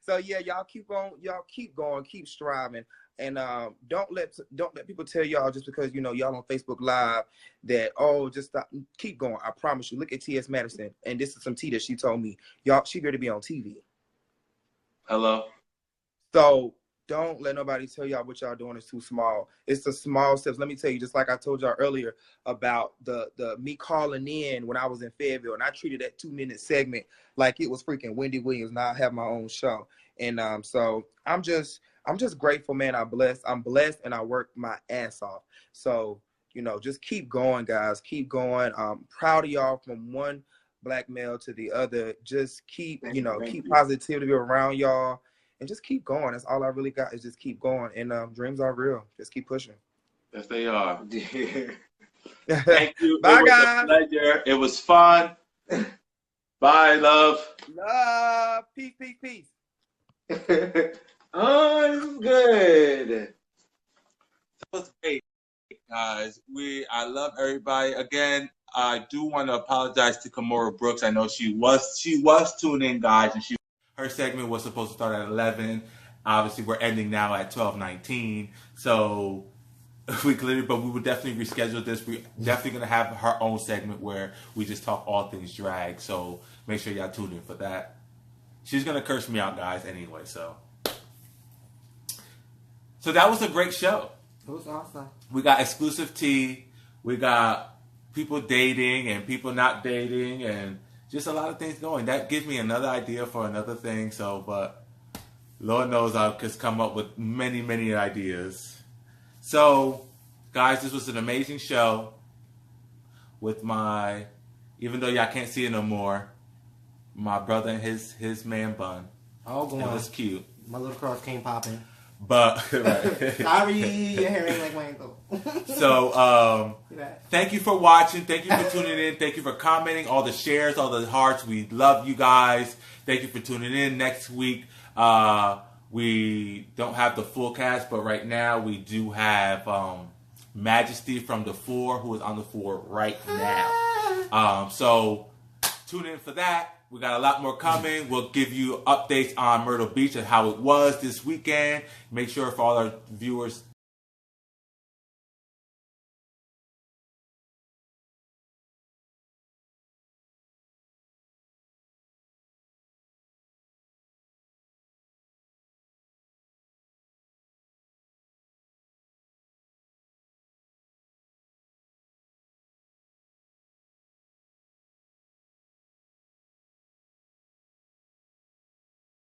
So yeah, y'all keep going, keep striving, and don't let people tell y'all just because, you know, y'all on Facebook Live that, oh, just stop. Keep going. I promise you. Look at T.S. Madison, and this is some tea that she told me. Y'all, she going to be on TV. Hello. So don't let nobody tell y'all what y'all doing is too small. It's the small steps. Let me tell you, just like I told y'all earlier about the me calling in when I was in Fayetteville, and I treated that 2-minute segment like it was freaking Wendy Williams. Now I have my own show, and so I'm just grateful, man. I'm blessed, and I work my ass off. So just keep going, guys. Keep going. I'm proud of y'all from one black male to the other. Just keep keep positivity around y'all. And just keep going. That's all I really got is just keep going. And dreams are real. Just keep pushing. Yes, they are. Yeah. Thank you. Bye, it was guys. a pleasure. It was fun. Bye, love. Love. Peace, peace, peace. Oh, this is good. That was great, guys. I love everybody. Again, I do want to apologize to Kimora Brooks. I know she was tuning in, guys, and her segment was supposed to start at 11. Obviously, we're ending now at 12:19. So we would definitely reschedule this. We're definitely going to have her own segment where we just talk all things drag. So make sure y'all tune in for that. She's going to curse me out, guys, anyway. So that was a great show. It was awesome. We got exclusive tea. We got people dating and people not dating and just a lot of things going. That gives me another idea for another thing. So, but Lord knows I could come up with many, many ideas. So, guys, this was an amazing show with even though y'all can't see it no more, my brother and his man bun. Oh, go on. It was cute. My little cross came popping. But, right. Sorry, your hair ain't like my ankle. So, thank you for watching. Thank you for tuning in. Thank you for commenting, all the shares, all the hearts. We love you guys. Thank you for tuning in. Next week, we don't have the full cast, but right now we do have Majesty from The Four, who is on The Four right now. So, tune in for that. We got a lot more coming. We'll give you updates on Myrtle Beach and how it was this weekend. Make sure for all our viewers